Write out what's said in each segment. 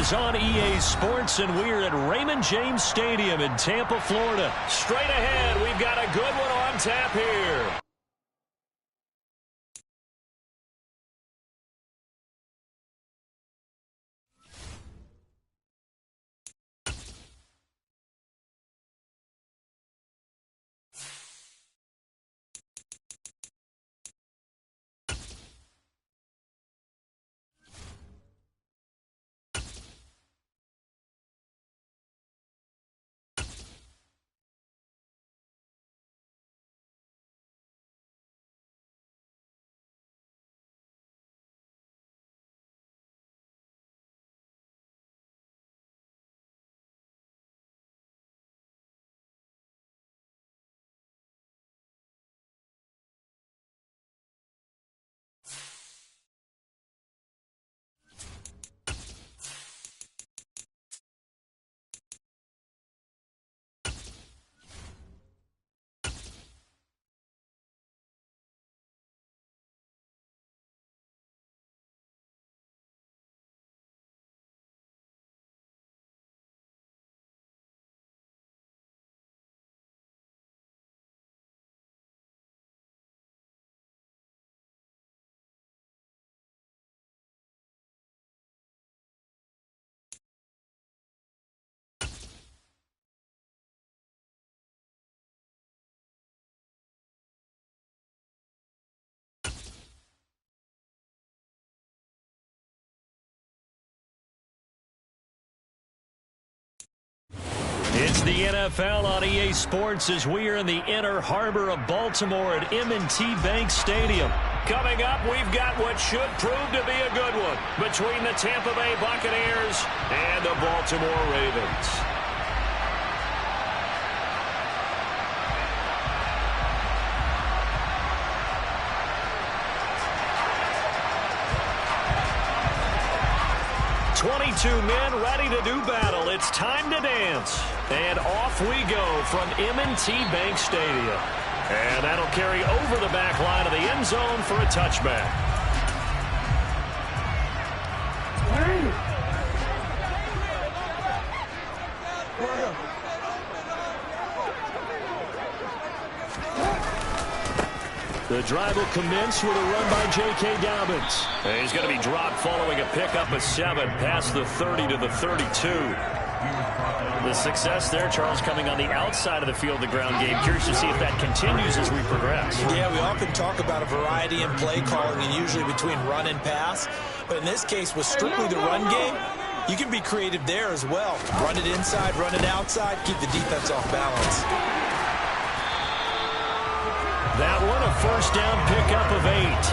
is on EA Sports, and we're at Raymond James Stadium in Tampa, Florida. Straight ahead, we've got a good one on tap here. It's the NFL on EA Sports as we are in the inner harbor of Baltimore at M&T Bank Stadium. Coming up, we've got what should prove to be a good one between the Tampa Bay Buccaneers and the Baltimore Ravens. "22 men ready to do battle. It's time to dance." And off we go from M&T Bank Stadium. And that'll carry over the back line of the end zone for a touchback. The drive will commence with a run by J.K. Dobbins. And he's going to be dropped following a pickup of 7 past the 30 to the 32. The success there, Charles, coming on the outside of the field, the ground game. Curious to see if that continues as we progress. Yeah, we often talk about a variety in play calling and usually between run and pass. But in this case, with strictly the run game, you can be creative there as well. Run it inside, run it outside, keep the defense off balance. That one, a first down pickup of 8.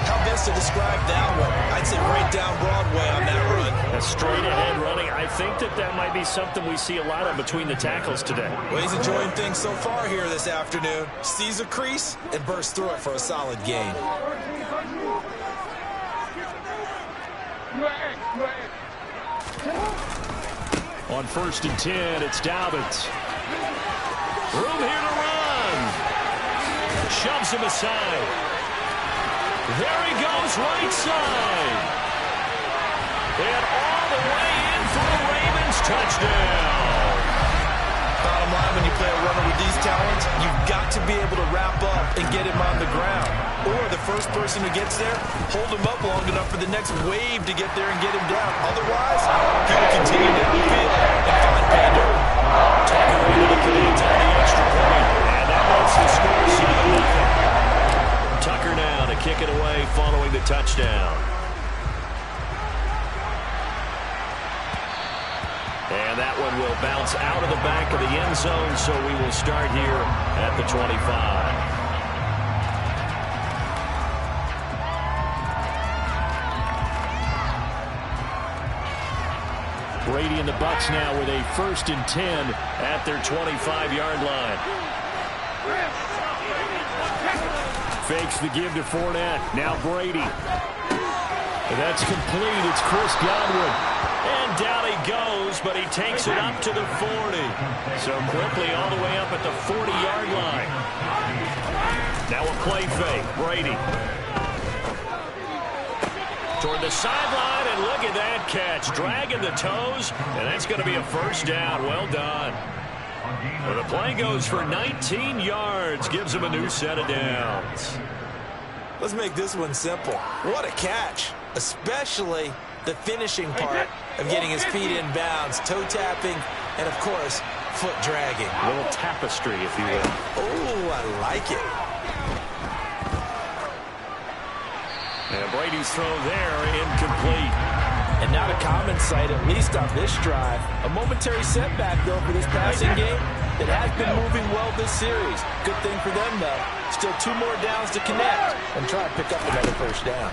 How best to describe that one? I'd say right down Broadway on that run. A straight-ahead running. I think that might be something we see a lot of between the tackles today. Well, he's enjoying things so far here this afternoon. Sees a crease and bursts through it for a solid gain. On 1st and 10, it's Dobbins. Room here to run. Shoves him aside. There he goes, right side. And all the way in for the Ravens touchdown. Bottom line, when you play a runner with these talents, you've got to be able to wrap up and get him on the ground. Or the first person who gets there, hold him up long enough for the next wave to get there and get him down. Otherwise, he will continue downfield and find pay dirt. Tucker into the cleats on the extra point. And that makes the score 7-0. Tucker now to kick it away following the touchdown. And that one will bounce out of the back of the end zone, so we will start here at the 25. Brady and the Bucs now with a 1st and 10 at their 25-yard line. Fakes the give to Fournette. Now Brady. That's complete. It's Chris Godwin. And down he goes, but he takes it up to the 40. So quickly all the way up at the 40-yard line. Now a play fake. Brady. toward the sideline, and look at that catch. Dragging the toes, and that's going to be a first down. Well done. Well, the play goes for 19 yards, gives him a new set of downs. Let's make this one simple. What a catch, especially the finishing part of getting his feet in bounds, toe tapping, and, of course, foot dragging. A little tapestry, if you will. Oh, I like it. And Brady's throw there, incomplete. And not a common sight, at least on this drive. A momentary setback, though, for this passing game that has been moving well this series. Good thing for them, though. Still 2 more downs to connect and try to pick up another first down.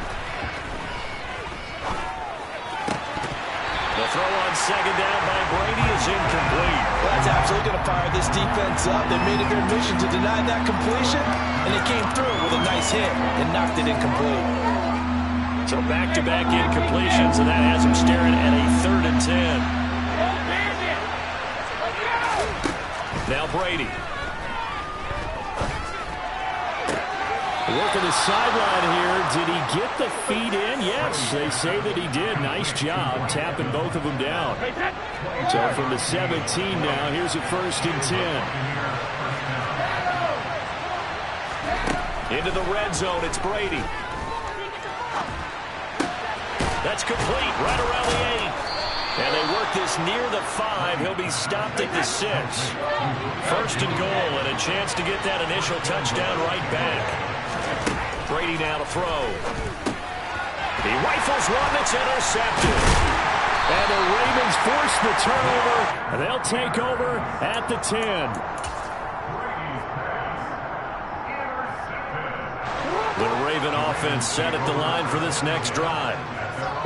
The throw on second down by Brady is incomplete. Well, that's absolutely going to fire this defense up. They made it their mission to deny that completion, and they came through with a nice hit and knocked it incomplete. So back-to-back incompletions, and that has him staring at a 3rd and 10. Now Brady. Look at the sideline here. Did he get the feet in? Yes, they say that he did. Nice job tapping both of them down. So from the 17 now, here's a 1st and 10. Into the red zone, it's Brady. That's complete, right around the 8. And they work this near the 5. He'll be stopped at the 6. 1st and goal, and a chance to get that initial touchdown right back. Brady now to throw. He rifles one that's intercepted. And the Ravens force the turnover, and they'll take over at the 10. The Raven offense set at the line for this next drive.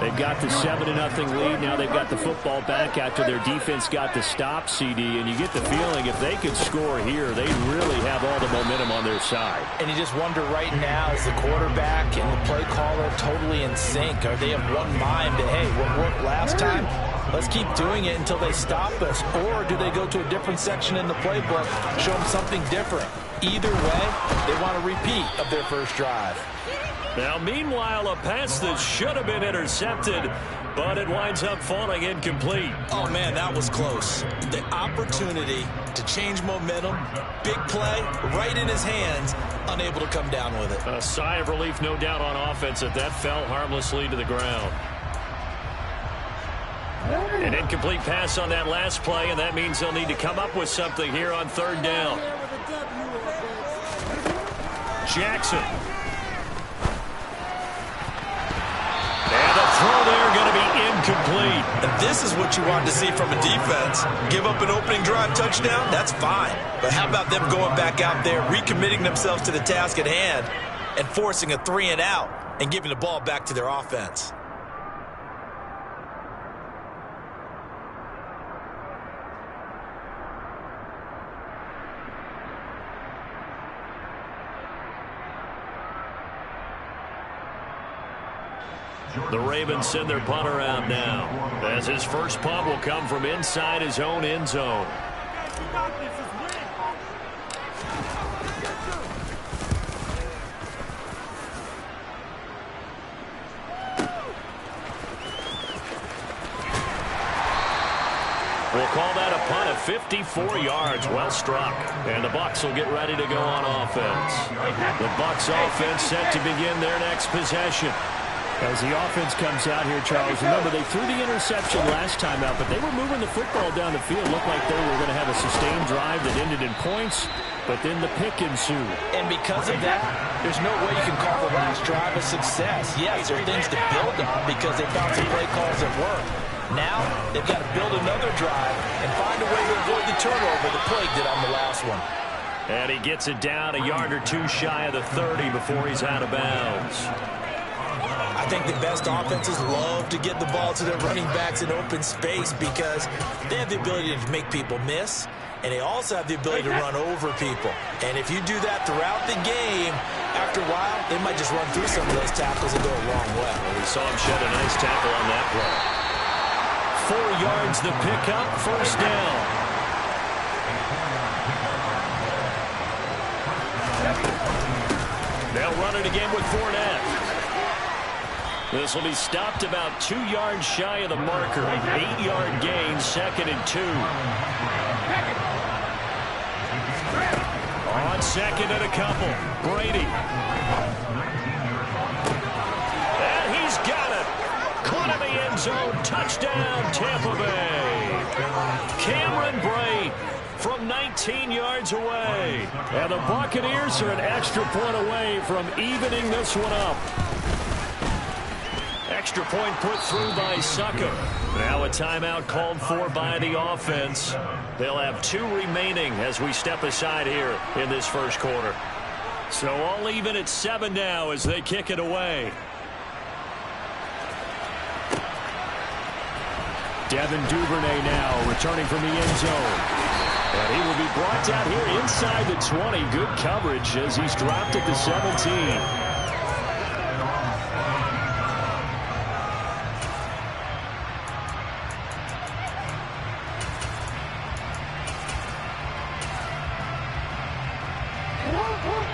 They've got the 7-0 lead. Now they've got the football back after their defense got the stop, CD. And you get the feeling if they could score here, they really have all the momentum on their side. And you just wonder right now, is the quarterback and the play caller totally in sync? Are they of one mind that, hey, what worked last time, let's keep doing it until they stop us? Or do they go to a different section in the playbook, show them something different? Either way, they want a repeat of their first drive. Now, meanwhile, a pass that should have been intercepted, but it winds up falling incomplete. Oh, man, that was close. The opportunity to change momentum, big play, right in his hands, unable to come down with it. A sigh of relief, no doubt, on offense that fell harmlessly to the ground. An incomplete pass on that last play, and that means they'll need to come up with something here on 3rd down. Jackson. And the throw there going to be incomplete. And this is what you want to see from a defense. Give up an opening drive touchdown, that's fine. But how about them going back out there, recommitting themselves to the task at hand, and forcing a 3-and-out and giving the ball back to their offense? The Ravens send their punter out now, as his first punt will come from inside his own end zone. We'll call that a punt of 54 yards. Well struck. And the Bucs will get ready to go on offense. The Bucs offense set to begin their next possession. As the offense comes out here, Charles, remember they threw the interception last time out, but they were moving the football down the field. Looked like they were going to have a sustained drive that ended in points, but then the pick ensued. And because of that, there's no way you can call the last drive a success. Yes, there are things to build on because they found some play calls that work. Now, they've got to build another drive and find a way to avoid the turnover the plague did on the last one. And he gets it down a yard or two shy of the 30 before he's out of bounds. I think the best offenses love to get the ball to their running backs in open space because they have the ability to make people miss, and they also have the ability to run over people. And if you do that throughout the game, after a while, they might just run through some of those tackles and go a long way. Well, we saw him shed a nice tackle on that play. 4 yards the pickup, first down. They'll run it again with Fournette. This will be stopped about 2 yards shy of the marker. 8-yard gain, 2nd and 2. On 2nd and a couple. Brady. And he's got it. Caught in the end zone. Touchdown, Tampa Bay. Cameron Brate from 19 yards away. And the Buccaneers are an extra point away from evening this one up. Extra point put through by Suckum. Now a timeout called for by the offense. They'll have 2 remaining as we step aside here in this first quarter. So all even at 7 now as they kick it away. Devin Duvernay now returning from the end zone. And he will be brought down here inside the 20. Good coverage as he's dropped at the 17.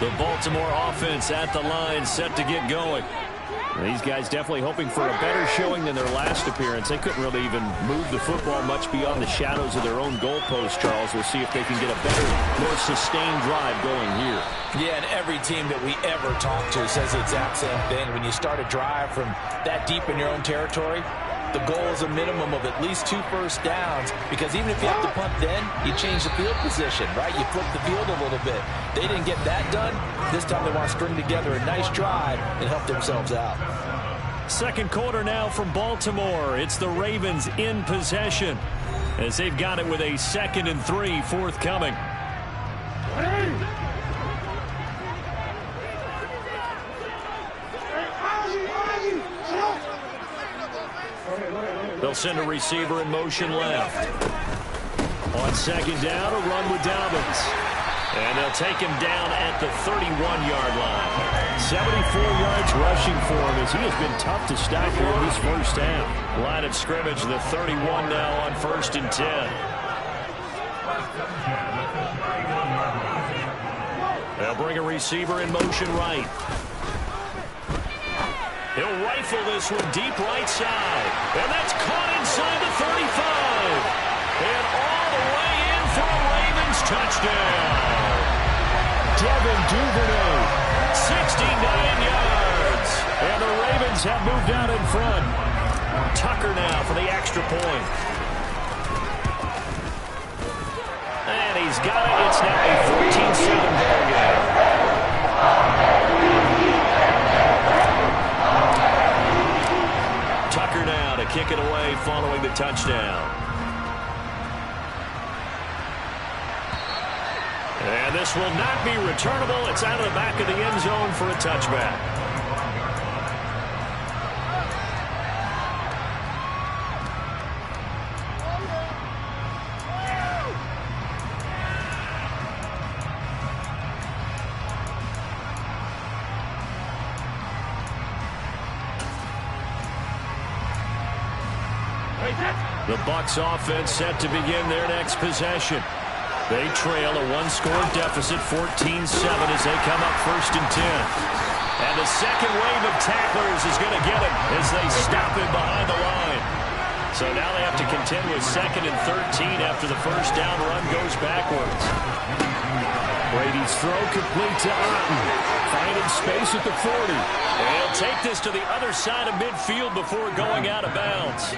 The Baltimore offense at the line, set to get going. These guys definitely hoping for a better showing than their last appearance. They couldn't really even move the football much beyond the shadows of their own goalpost, Charles. We'll see if they can get a better, more sustained drive going here. Yeah, and every team that we ever talk to says the exact same thing. When you start a drive from that deep in your own territory, the goal is a minimum of at least 2 first downs, because even if you have to punt then, you change the field position, right? You flip the field a little bit. They didn't get that done. This time they want to string together a nice drive and help themselves out. Second quarter now from Baltimore. It's the Ravens in possession as they've got it with a 2nd and 3 forthcoming. They'll send a receiver in motion left. On 2nd down, a run with Dobbins. And they'll take him down at the 31-yard line. 74 yards rushing for him as he has been tough to stop here in this first half. Line of scrimmage, the 31 now on 1st and 10. They'll bring a receiver in motion right. He'll rifle this one deep right side. And that's caught inside the 35. And all the way in for a Ravens touchdown. Devin Duvernay, 69 yards. And the Ravens have moved out in front. Tucker now for the extra point. And he's got it. It's now a 14-7 ball game. Tucker now to kick it away following the touchdown. And this will not be returnable. It's out of the back of the end zone for a touchback. The Bucs offense set to begin their next possession. They trail a 1-score deficit, 14-7 as they come up 1st and 10. And the second wave of tacklers is going to get him as they stop him behind the line. So now they have to contend with 2nd and 13 after the first down run goes backwards. Brady's throw complete to Otten. Finding space at the 40. And he'll take this to the other side of midfield before going out of bounds.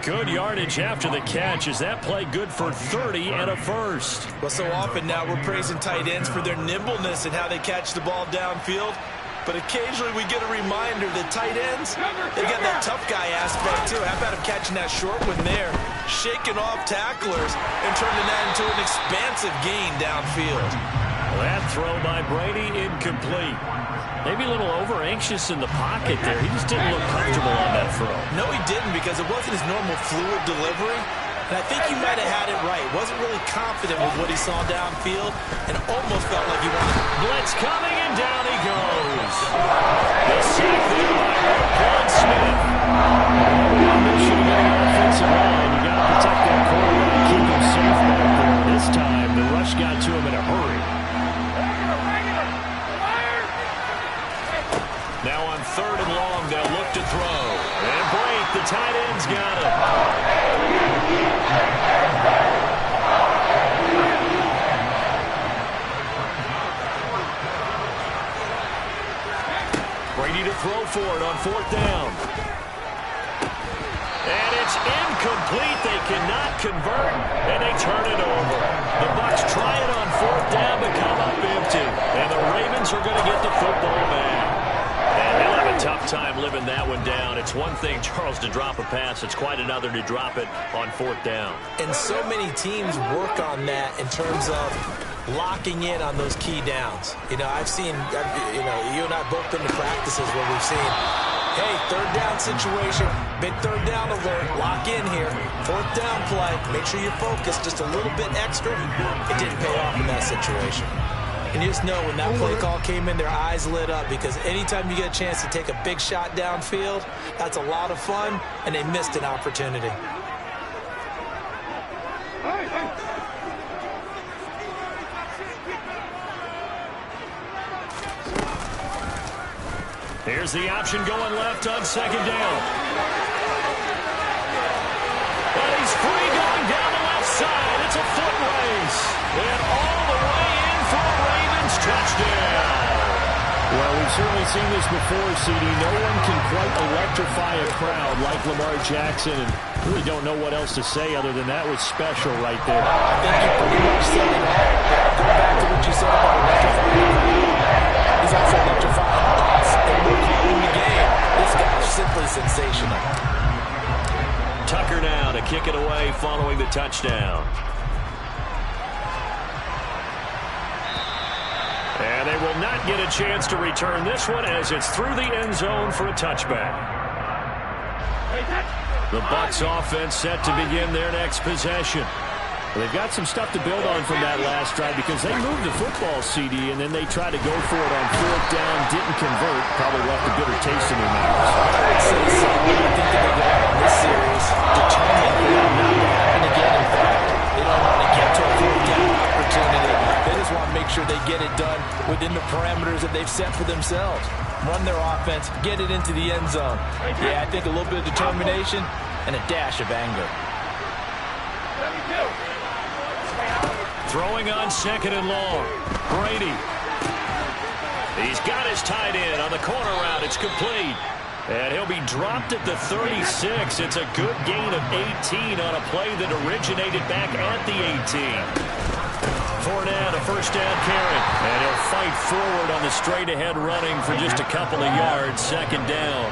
Good yardage after the catch. Is that play good for 30 and a first? Well, so often now we're praising tight ends for their nimbleness and how they catch the ball downfield. But occasionally we get a reminder that tight ends, they got that tough guy aspect too. How about him catching that short one there, shaking off tacklers and turning that into an expansive gain downfield. That throw by Brady incomplete. Maybe a little over-anxious in the pocket there. He just didn't look comfortable on that throw. No, he didn't, because it wasn't his normal fluid delivery. And I think he might have had it right. Wasn't really confident with what he saw downfield and almost felt like he wanted. Blitz coming, and down he goes. The sack there by Roquan Smith. Mission to get the offensive line. You got to protect that quarterback, keep him safe back there. This time, the rush got to him in a hurry. Now on 3rd and long, they'll look to throw. tight end's got it. Brady to throw for it on 4th down. And it's incomplete. They cannot convert, and they turn it over. The Bucs try it on 4th down, but come up empty. And the Ravens are going to get the football back. And they'll have a tough time living that one down. It's one thing, Charles, to drop a pass. It's quite another to drop it on 4th down. And so many teams work on that in terms of locking in on those key downs. You know, I've seen, you and I both been to practices where we've seen, hey, 3rd down situation, big 3rd down alert, lock in here, 4th down play, make sure you're focused just a little bit extra. It didn't pay off in that situation. And you just know when that play call came in, their eyes lit up, because anytime you get a chance to take a big shot downfield, that's a lot of fun, and they missed an opportunity. Here's the option going left on 2nd down. And he's free going down the left side. It's a foot race. And all the way in for a Ravens touchdown. Well, we've certainly seen this before, CD. No one can quite electrify a crowd like Lamar Jackson, and really don't know what else to say other than that was special right there. I think you pretty much said it all. Go back to what you said about electrifying the crowd. He's also electrifying us, and we're calling the game. This guy's simply sensational. Tucker now to kick it away following the touchdown. And they will not get a chance to return this one as it's through the end zone for a touchback. The Bucs offense set to begin their next possession. Well, they've got some stuff to build on from that last drive because they moved the football, CD, and then they tried to go for it on 4th down, didn't convert, probably left a bitter taste in their mouths. I'd say so. I think that they go out in this series determined for that not to happen again. In fact, they don't want to get to a 4th down opportunity. They just want to make sure they get it done within the parameters that they've set for themselves. Run their offense, get it into the end zone. Yeah, I think a little bit of determination and a dash of anger. Throwing on 2nd and long. Brady. He's got his tight end on the corner route. It's complete. And he'll be dropped at the 36. It's a good gain of 18 on a play that originated back at the 18. Fournette, a 1st down carry. And he'll fight forward on the straight-ahead running for just a couple of yards. 2nd down.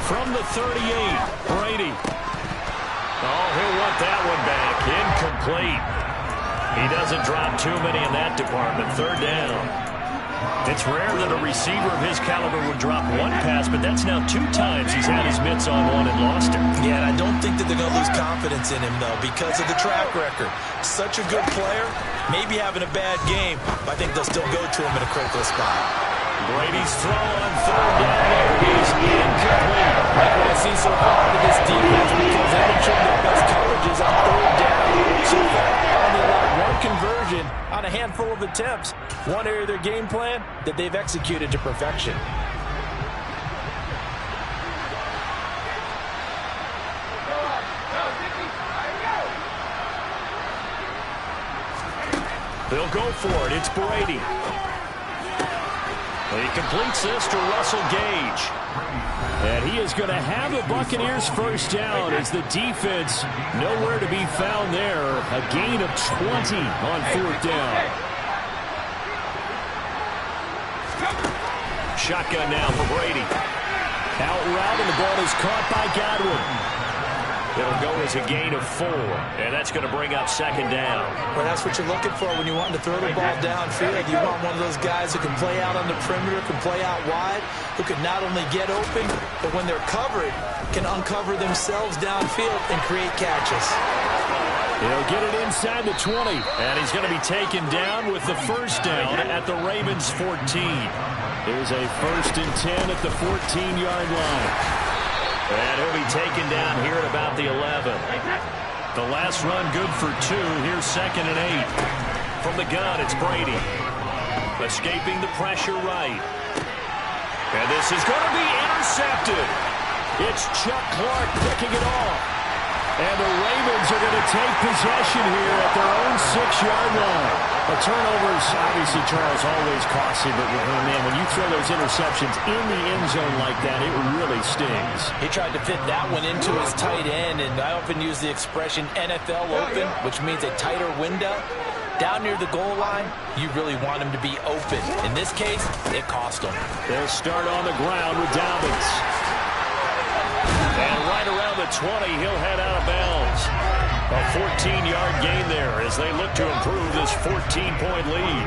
From the 38, Brady. Oh, he'll want that one back. Incomplete. He doesn't drop too many in that department. 3rd down. It's rare that a receiver of his caliber would drop one pass, but that's now 2 times he's had his mitts on one and lost it. Yeah, and I don't think that they're going to lose confidence in him, though, because of the track record. Such a good player, maybe having a bad game, but I think they'll still go to him in a critical spot. Brady's throw on 3rd down is incomplete. Like what I've seen so far to this defense, because they've been showing their best coverages on 3rd down. So far, only allowed 1 conversion on a handful of attempts. One area of their game plan that they've executed to perfection. They'll go for it. It's Brady. He completes this to Russell Gage. And he is going to have the Buccaneers 1st down as the defense nowhere to be found there. A gain of 20 on 4th down. Shotgun now for Brady. Out route, and the ball is caught by Godwin. It'll go as a gain of 4, and that's going to bring up 2nd down. Well, that's what you're looking for when you want to throw the ball downfield. You want one of those guys who can play out on the perimeter, can play out wide, who can not only get open, but when they're covered, can uncover themselves downfield and create catches. He'll get it inside the 20, and he's going to be taken down with the 1st down at the Ravens' 14. Here's a 1st and 10 at the 14-yard line. And he'll be taken down here at about the 11. The last run good for 2. Here's 2nd and 8. From the gun, it's Brady. Escaping the pressure right. And this is going to be intercepted. It's Chuck Clark picking it off. And the Ravens are going to take possession here at their own 6-yard line. A turnover's obviously, Charles, always costly, but man, when you throw those interceptions in the end zone like that, it really stings. He tried to fit that one into his tight end, and I often use the expression NFL open, which means a tighter window. Down near the goal line, you really want him to be open. In this case, it cost him. They'll start on the ground with Dobbins. And right around the 20, he'll head out of bounds. A 14-yard gain there as they look to improve this 14-point lead.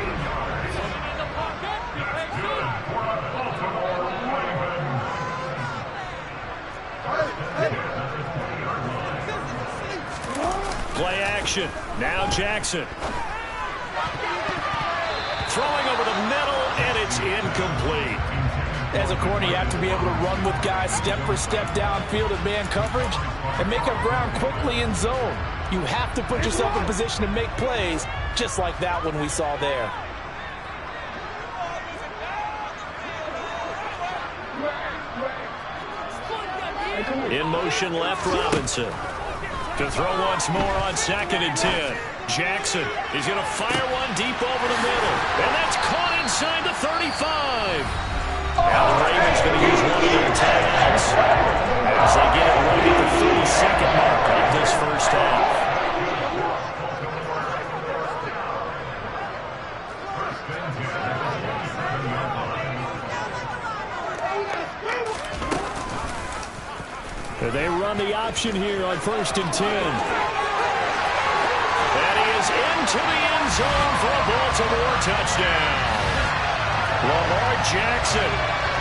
Play action. Now Jackson. Throwing over the middle, and it's incomplete. As a corner, you have to be able to run with guys step for step downfield in man coverage and make up ground quickly in zone. You have to put yourself in position to make plays, just like that one we saw there. In motion left, Robinson. To throw once more on 2nd and 10. Jackson is going to fire one deep over the middle. And that's caught inside the 35. Now the Ravens going to use one of their timeouts as they get it right at the 30-second mark of this first half. They run the option here on 1st and 10. And he is into the end zone for a Baltimore touchdown. Lamar Jackson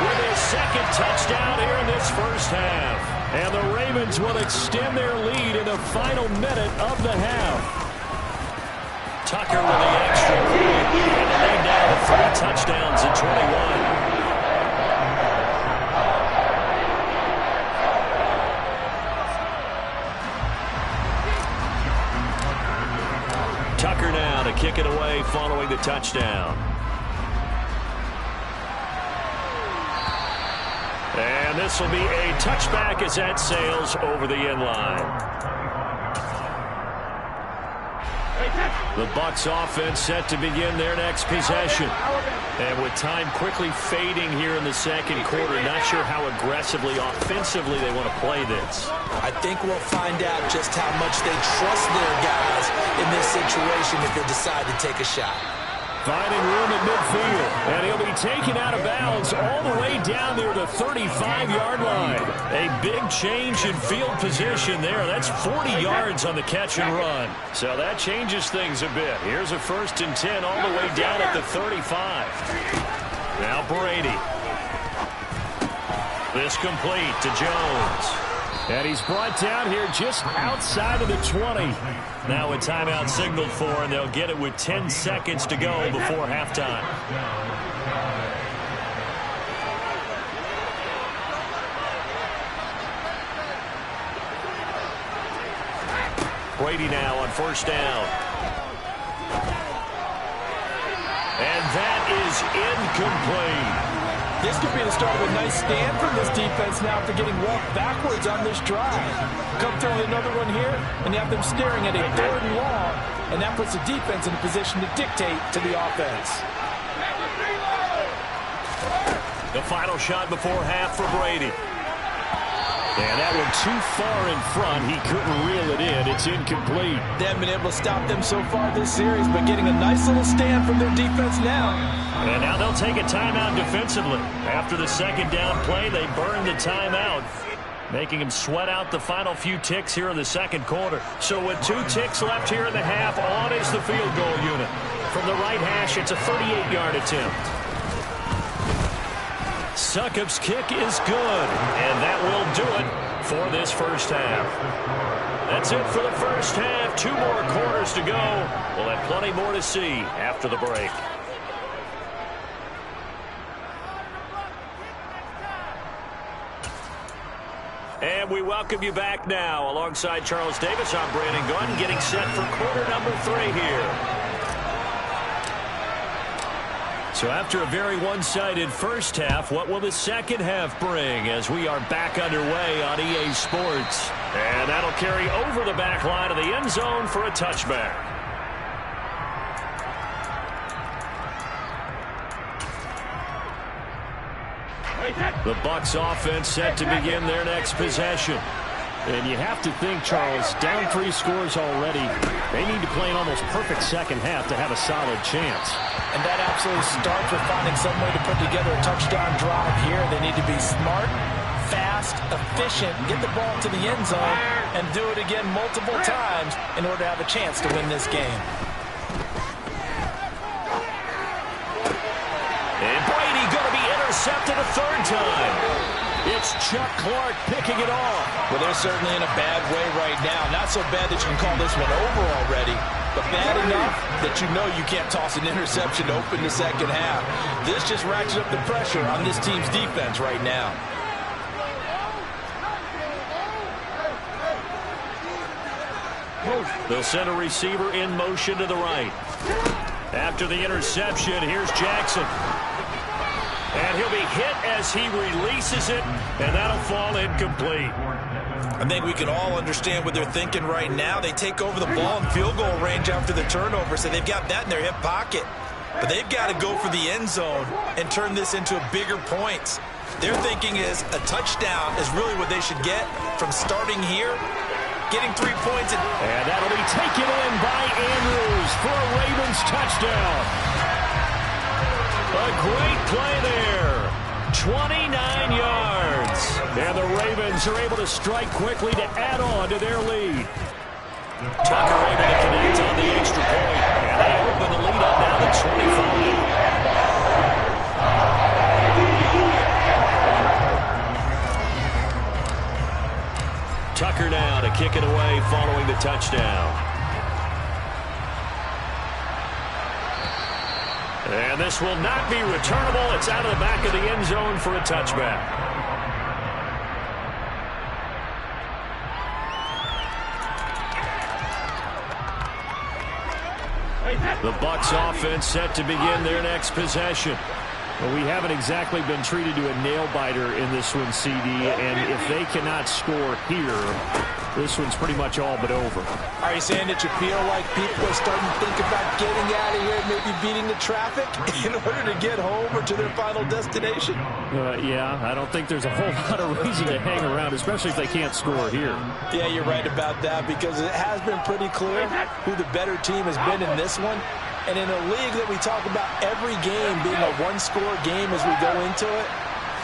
with his 2nd touchdown here in this first half. And the Ravens will extend their lead in the final minute of the half. Tucker with the extra point. And the lead now to 3 touchdowns in 21. Tucker now to kick it away following the touchdown. And this will be a touchback as that sails over the end line. The Bucs offense set to begin their next possession. And with time quickly fading here in the second quarter, not sure how aggressively, offensively they want to play this. I think we'll find out just how much they trust their guys in this situation if they decide to take a shot. Finding room at midfield, and he'll be taken out of bounds all the way down near the 35-yard line. A big change in field position there. That's 40 yards on the catch and run. So that changes things a bit. Here's a 1st and 10 all the way down at the 35. Now Brady. This complete to Jones. And he's brought down here just outside of the 20. Now a timeout signaled for, and they'll get it with 10 seconds to go before halftime. Brady now on 1st down. And that is incomplete. This could be the start of a nice stand from this defense now after getting walked backwards on this drive. Come through with another one here, and you have them staring at a 3rd and long, and that puts the defense in a position to dictate to the offense. The final shot before half for Brady. And that one too far in front. He couldn't reel it in. It's incomplete. They haven't been able to stop them so far this series, but getting a nice little stand from their defense now. And now they'll take a timeout defensively. After the 2nd down play, they burn the timeout, making him sweat out the final few ticks here in the second quarter. So with 2 ticks left here in the half, on is the field goal unit. From the right hash, it's a 38-yard attempt. Succop's kick is good, and that will do it for this first half. That's it for the first half. 2 more quarters to go. We'll have plenty more to see after the break. And we welcome you back now. Alongside Charles Davis, I'm Brandon Gunn, getting set for quarter number 3 here. So after a very one-sided first half, what will the second half bring as we are back underway on EA Sports? And that'll carry over the back line of the end zone for a touchback. The Bucs offense set to begin their next possession. And you have to think, Charles, down 3 scores already. They need to play an almost perfect second half to have a solid chance. And that absolutely starts with finding some way to put together a touchdown drive here. They need to be smart, fast, efficient, get the ball to the end zone, and do it again multiple times in order to have a chance to win this game. And Brady going to be intercepted a third time. It's Chuck Clark picking it off. Well, they're certainly in a bad way right now. Not so bad that you can call this one over already, but bad enough that you know you can't toss an interception to open the second half. This just ratchets up the pressure on this team's defense right now. They'll send a receiver in motion to the right. After the interception, here's Jackson. And he'll be hit as he releases it, and that'll fall incomplete. I think we can all understand what they're thinking right now. They take over the ball in field goal range after the turnover, so they've got that in their hip pocket. But they've got to go for the end zone and turn this into bigger points. Their thinking is a touchdown is really what they should get from starting here, getting 3 points. And that'll be taken in by Andrews for a Ravens touchdown. A great play there. 29 yards. And the Ravens are able to strike quickly to add on to their lead. Tucker able to connect on the extra point. And they open the lead up now to 25. Tucker now to kick it away following the touchdown. And this will not be returnable. It's out of the back of the end zone for a touchback. The Bucs offense set to begin their next possession. Well, we haven't exactly been treated to a nail-biter in this one, CD, and if they cannot score here, this one's pretty much all but over. Are you saying that you feel like people are starting to think about getting out of here, maybe beating the traffic in order to get home or to their final destination? Yeah, I don't think there's a whole lot of reason to hang around, especially if they can't score here. Yeah, you're right about that, because it has been pretty clear who the better team has been in this one. And in a league that we talk about every game being a one-score game as we go into it,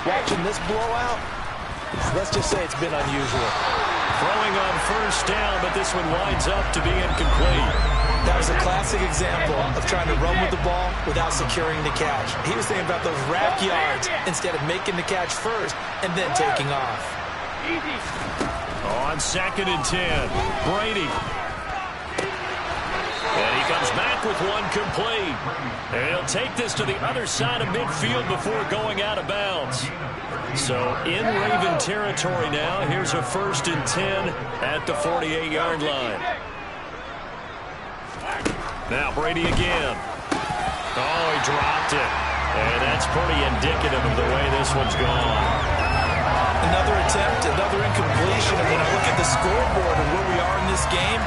watching this blowout, let's just say it's been unusual. Throwing on first down, but this one winds up to be incomplete. That was a classic example of trying to run with the ball without securing the catch. He was thinking about those rack yards instead of making the catch first and then taking off. On 2nd and 10, Brady. And he comes back with one complete. And he'll take this to the other side of midfield before going out of bounds. So in Raven territory now, here's a 1st and 10 at the 48-yard line. Now Brady again. Oh, he dropped it. And that's pretty indicative of the way this one's gone. Another attempt, another incompletion. And when I look at the scoreboard and where we are in this game,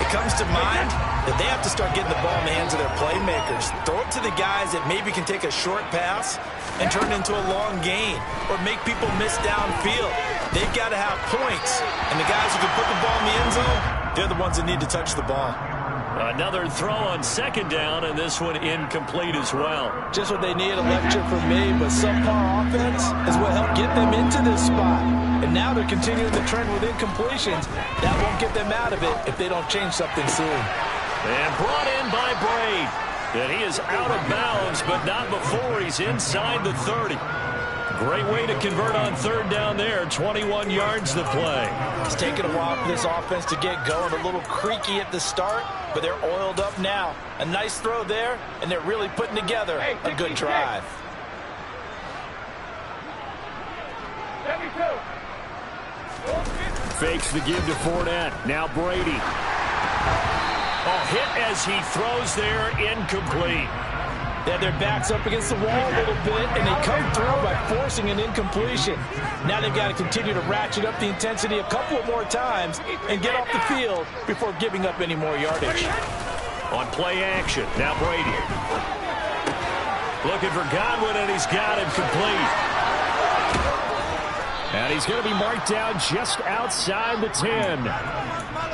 it comes to mind that they have to start getting the ball in the hands of their playmakers. Throw it to the guys that maybe can take a short pass and turn it into a long gain or make people miss downfield. They've got to have points. And the guys who can put the ball in the end zone, they're the ones that need to touch the ball. Another throw on 2nd down, and this one incomplete as well. Just what they need, a lecture from me, but subpar offense is what helped get them into this spot. And now they're continuing the trend with incompletions. That won't get them out of it if they don't change something soon. And brought in by Braid. And he is out of bounds, but not before he's inside the 30. Great way to convert on 3rd down there. 21 yards to play. It's taken a while for this offense to get going. A little creaky at the start, but they're oiled up now. A nice throw there, and they're really putting together a good drive. Fakes the give to Fournette. Now Brady. Oh, hit as he throws there, incomplete. They had their backs up against the wall a little bit, and they come through by forcing an incompletion. Now they've got to continue to ratchet up the intensity a couple of more times and get off the field before giving up any more yardage. On play action, now Brady. Looking for Godwin, and he's got him complete. And he's going to be marked down just outside the 10.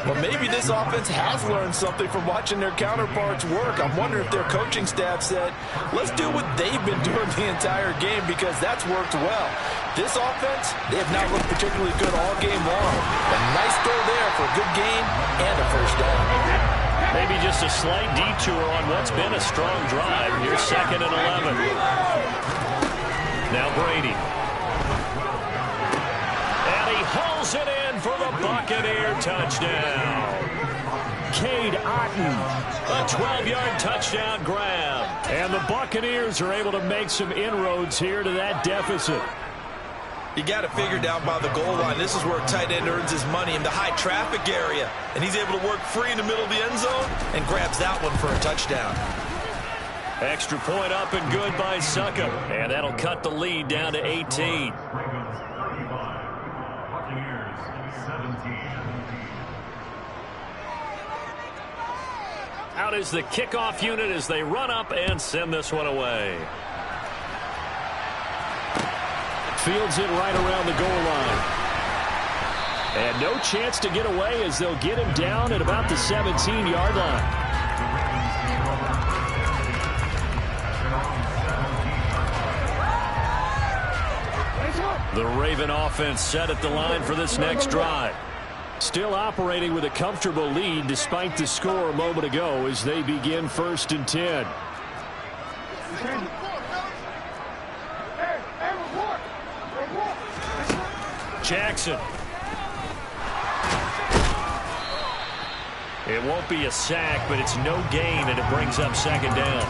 Well, maybe this offense has learned something from watching their counterparts work. I wonder if their coaching staff said, let's do what they've been doing the entire game, because that's worked well. This offense, they have not looked particularly good all game long. A nice throw there for a good gain and a first down. Maybe just a slight detour on what's been a strong drive. Here's 2nd and 11. Now Brady. And he hauls it in for the Buccaneer touchdown. Cade Otton, a 12-yard touchdown grab. And the Buccaneers are able to make some inroads here to that deficit. You got to figure down by the goal line. This is where a tight end earns his money, in the high traffic area. And he's able to work free in the middle of the end zone and grabs that one for a touchdown. Extra point up and good by Succop. And that'll cut the lead down to 18. Out is the kickoff unit as they run up and send this one away. Fields it right around the goal line. And no chance to get away as they'll get him down at about the 17-yard line. The Raven offense set at the line for this next drive. Still operating with a comfortable lead despite the score a moment ago as they begin 1st and 10. Jackson. It won't be a sack, but it's no gain, and it brings up 2nd down.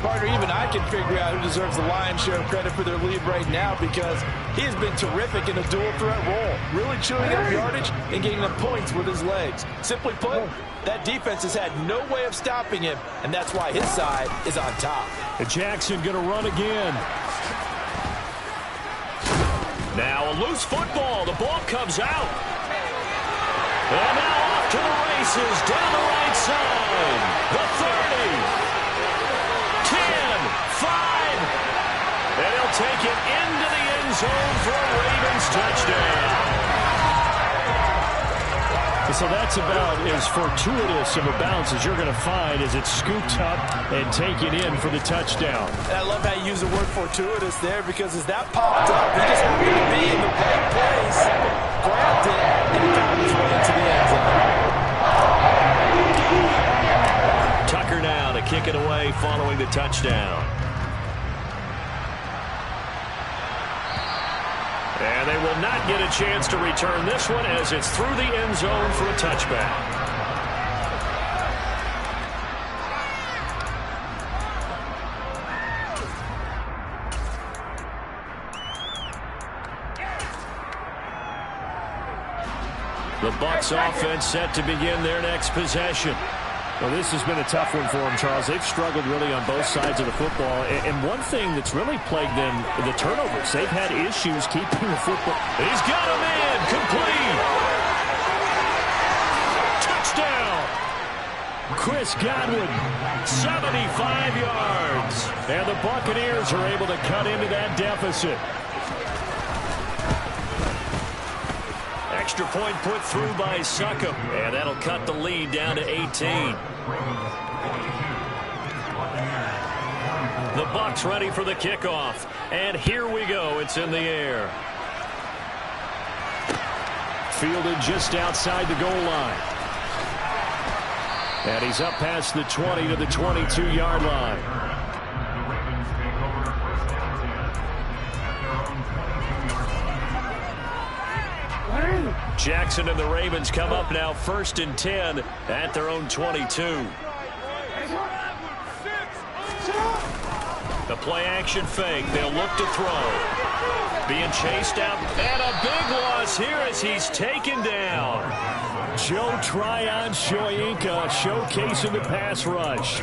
Partner, even I can figure out who deserves the lion's share of credit for their lead right now, because he has been terrific in a dual threat role, really chewing up yardage and getting them points with his legs. Simply put, that defense has had no way of stopping him, and that's why his side is on top. And Jackson going to run again. Now a loose football. The ball comes out. And now off to the races down the right side. The 30. 10, 5, and he'll take it into the end zone for a Ravens touchdown. So that's about as fortuitous of a bounce as you're going to find as it's scooped up and taken in for the touchdown. And I love how you use the word fortuitous there, because as that popped up, he just happened to be in the right place, grabbed it, and found his way into the end zone. Tucker now to kick it away following the touchdown. And they will not get a chance to return this one as it's through the end zone for a touchback. The Bucs offense set to begin their next possession. Well, this has been a tough one for them, Charles. They've struggled really on both sides of the football. And one thing that's really plagued them, the turnovers. They've had issues keeping the football. He's got him in. Complete. Touchdown. Chris Godwin, 75 yards. And the Buccaneers are able to cut into that deficit. Extra point put through by Succop, and that'll cut the lead down to 18. The Bucs ready for the kickoff, and here we go. It's in the air. Fielded just outside the goal line. And he's up past the 20 to the 22-yard line. Jackson and the Ravens come up now 1st and 10 at their own 22. The play action fake. They'll look to throw. Being chased out, and a big loss here as he's taken down. Joe Tryon-Shoyinka showcasing the pass rush.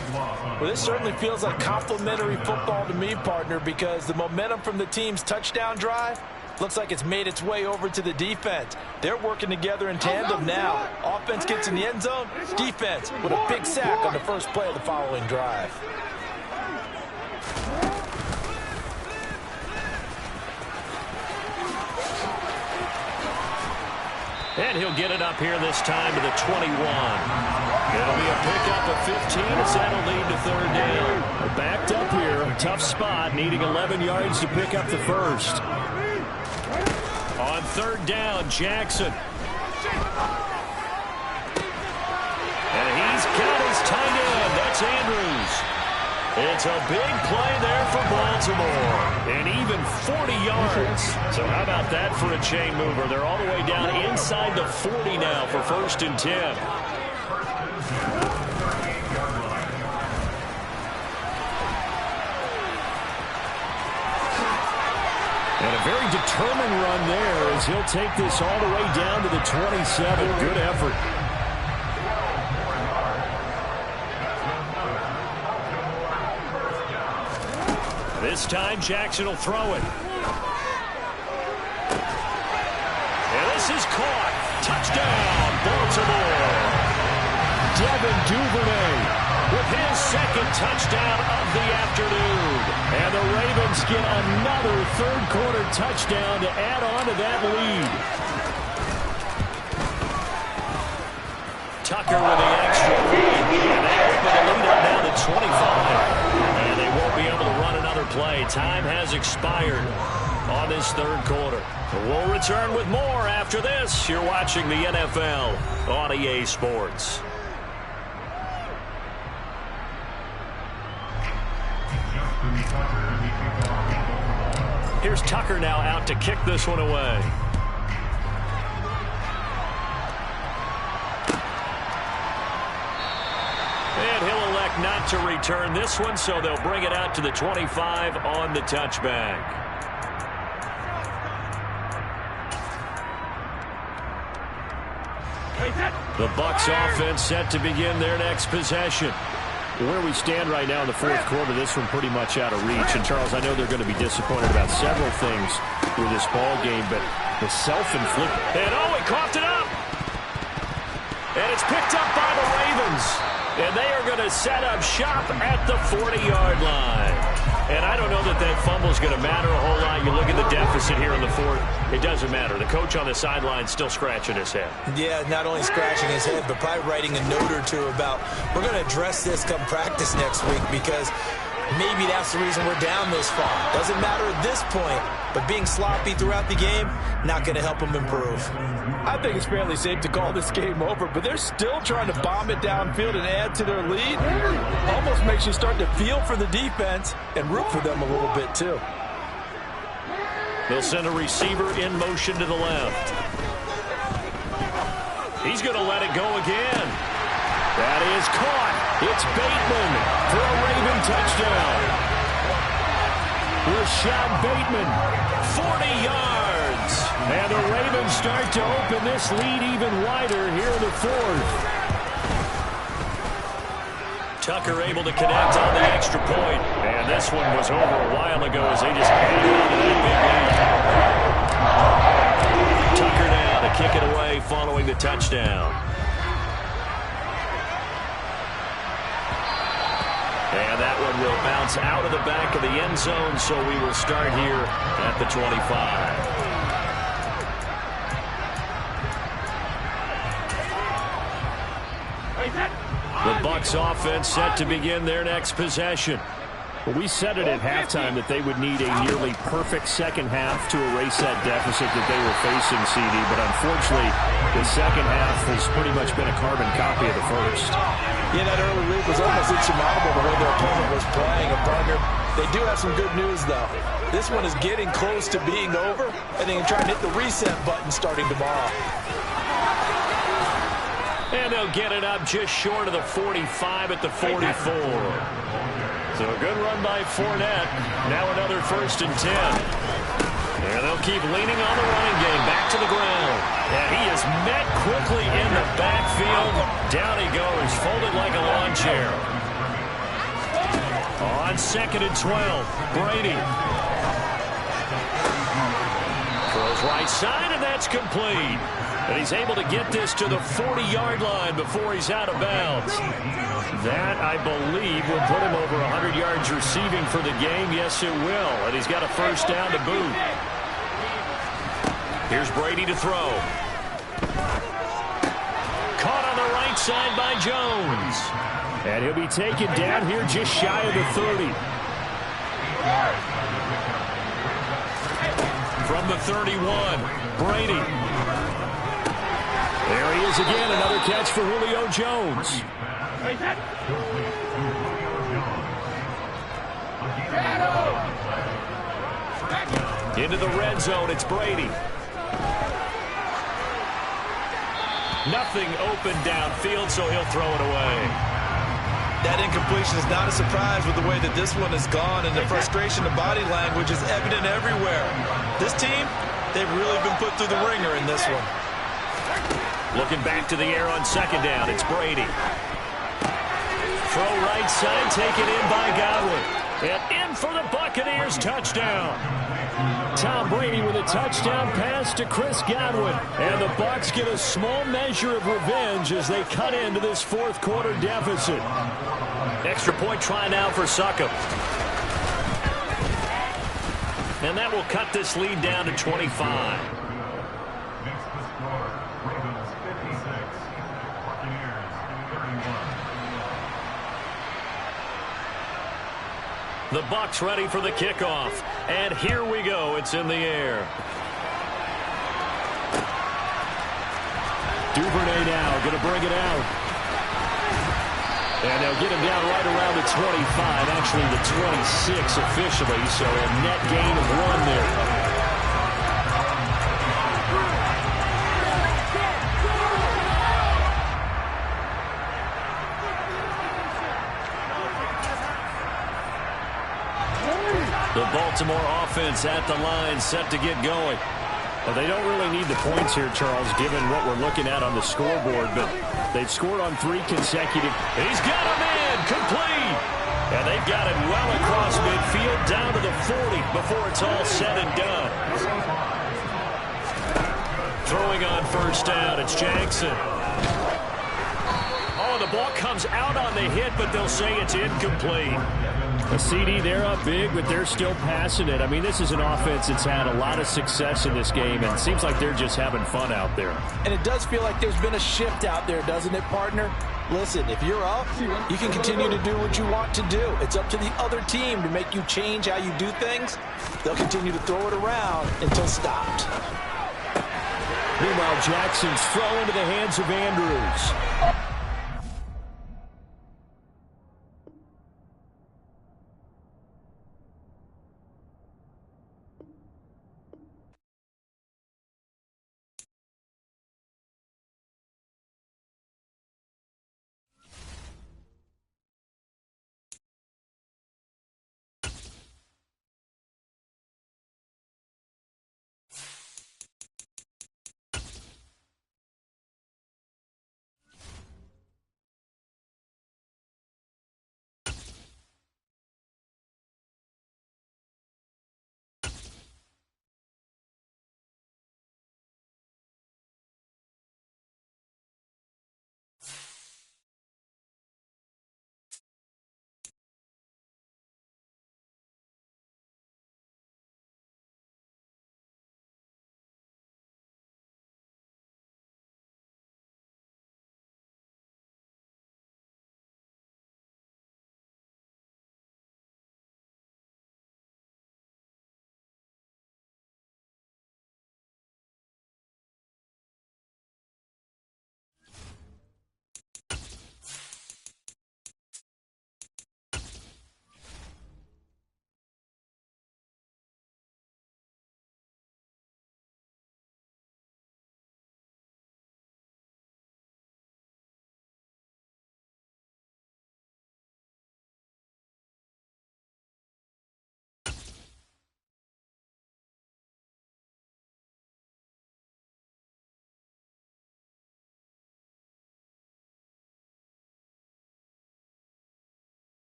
Well, this certainly feels like complimentary football to me, partner, because the momentum from the team's touchdown drive looks like it's made its way over to the defense. They're working together in tandem now. Offense gets in the end zone, defense with a big sack on the first play of the following drive. And he'll get it up here this time to the 21. It'll be a pickup of 15 as that'll lead to third down. They're backed up here. Tough spot, needing 11 yards to pick up the first. On third down, Jackson. And he's got his tight end. That's Andrews. It's a big play there for Baltimore. And even 40 yards. So how about that for a chain mover? They're all the way down inside the 40 now for 1st and 10. And a very determined run there as he'll take this all the way down to the 27. Good effort. This time, Jackson will throw it. And this is caught. Touchdown, Baltimore. Devin Duvernay With his second touchdown of the afternoon. And the Ravens get another third-quarter touchdown to add on to that lead. Tucker with the extra point. And they open the lead up now to 25. And they won't be able to run another play. Time has expired on this third quarter. We'll return with more after this. You're watching the NFL on EA Sports. Here's Tucker now out to kick this one away. And he'll elect not to return this one, so they'll bring it out to the 25 on the touchback. The Bucs offense set to begin their next possession. Where we stand right now in the fourth quarter, this one pretty much out of reach. And, Charles, I know they're going to be disappointed about several things with this ball game, but the self-inflicted. And, he coughed it up. And it's picked up by the Ravens. And they are going to set up shop at the 40-yard line. And I don't know that that fumble is going to matter a whole lot. You look at the deficit here in the fourth. It doesn't matter. The coach on the sideline still scratching his head. Yeah, not only scratching his head, but probably writing a note or two about we're going to address this come practice next week because maybe that's the reason we're down this far. Doesn't matter at this point, but being sloppy throughout the game, not going to help them improve. I think it's fairly safe to call this game over, but they're still trying to bomb it downfield and add to their lead. Almost makes you start to feel for the defense and root for them a little bit, too. They'll send a receiver in motion to the left. He's going to let it go again. That is caught. It's Bateman for a Raven touchdown. Rashad Bateman, 40 yards. And the Ravens start to open this lead even wider here in the fourth. Tucker able to connect on the extra point. And this one was over a while ago as they just added on to that big lead. Tucker now to kick it away following the touchdown. And that one will bounce out of the back of the end zone, so we will start here at the 25. The Bucs offense set to begin their next possession. Well, we said it at halftime that they would need a nearly perfect second half to erase that deficit that they were facing, CD. But unfortunately, the second half has pretty much been a carbon copy of the first. Yeah, that early lead was almost insurmountable the way their opponent was playing. And, partner, they do have some good news, though. This one is getting close to being over, and they can try and hit the reset button starting tomorrow. And they'll get it up just short of the 45 at the 44. So a good run by Fournette. Now another 1st and 10. And they'll keep leaning on the running game. Back to the ground. And he is met quickly in the backfield. Down he goes, folded like a lawn chair. On 2nd and 12, Brady. Throws right side, and that's complete. And he's able to get this to the 40-yard line before he's out of bounds. That, I believe, will put him over 100 yards receiving for the game. Yes, it will. And he's got a first down to boot. Here's Brady to throw. Caught on the right side by Jones. And he'll be taken down here just shy of the 30. From the 31, Brady. There he is again, another catch for Julio Jones. Into the red zone, it's Brady. Nothing open downfield, so he'll throw it away. That incompletion is not a surprise with the way that this one has gone, and the frustration, the body language is evident everywhere. This team, they've really been put through the ringer in this one. Looking back to the air on 2nd down, it's Brady. Throw right side, taken in by Godwin. And in for the Buccaneers, touchdown. Tom Brady with a touchdown pass to Chris Godwin. And the Bucs get a small measure of revenge as they cut into this 4th quarter deficit. Extra point try now for Succop. And that will cut this lead down to 25. The Bucs ready for the kickoff. And here we go. It's in the air. Duvernay now going to bring it out. And they'll get him down right around the 25, actually the 26 officially, so a net gain of 1 there. The Baltimore offense at the line, set to get going. Well, they don't really need the points here, Charles, given what we're looking at on the scoreboard, but they've scored on 3 consecutive. He's got him in, complete. And they've got it well across midfield, down to the 40 before it's all said and done. Throwing on 1st down, it's Jackson. Oh, the ball comes out on the hit, but they'll say it's incomplete. A CD, they're up big, but they're still passing it. I mean, this is an offense that's had a lot of success in this game, and it seems like they're just having fun out there. And it does feel like there's been a shift out there, doesn't it, partner? Listen, if you're up, you can continue to do what you want to do. It's up to the other team to make you change how you do things. They'll continue to throw it around until stopped. Meanwhile, Jackson's throw into the hands of Andrews.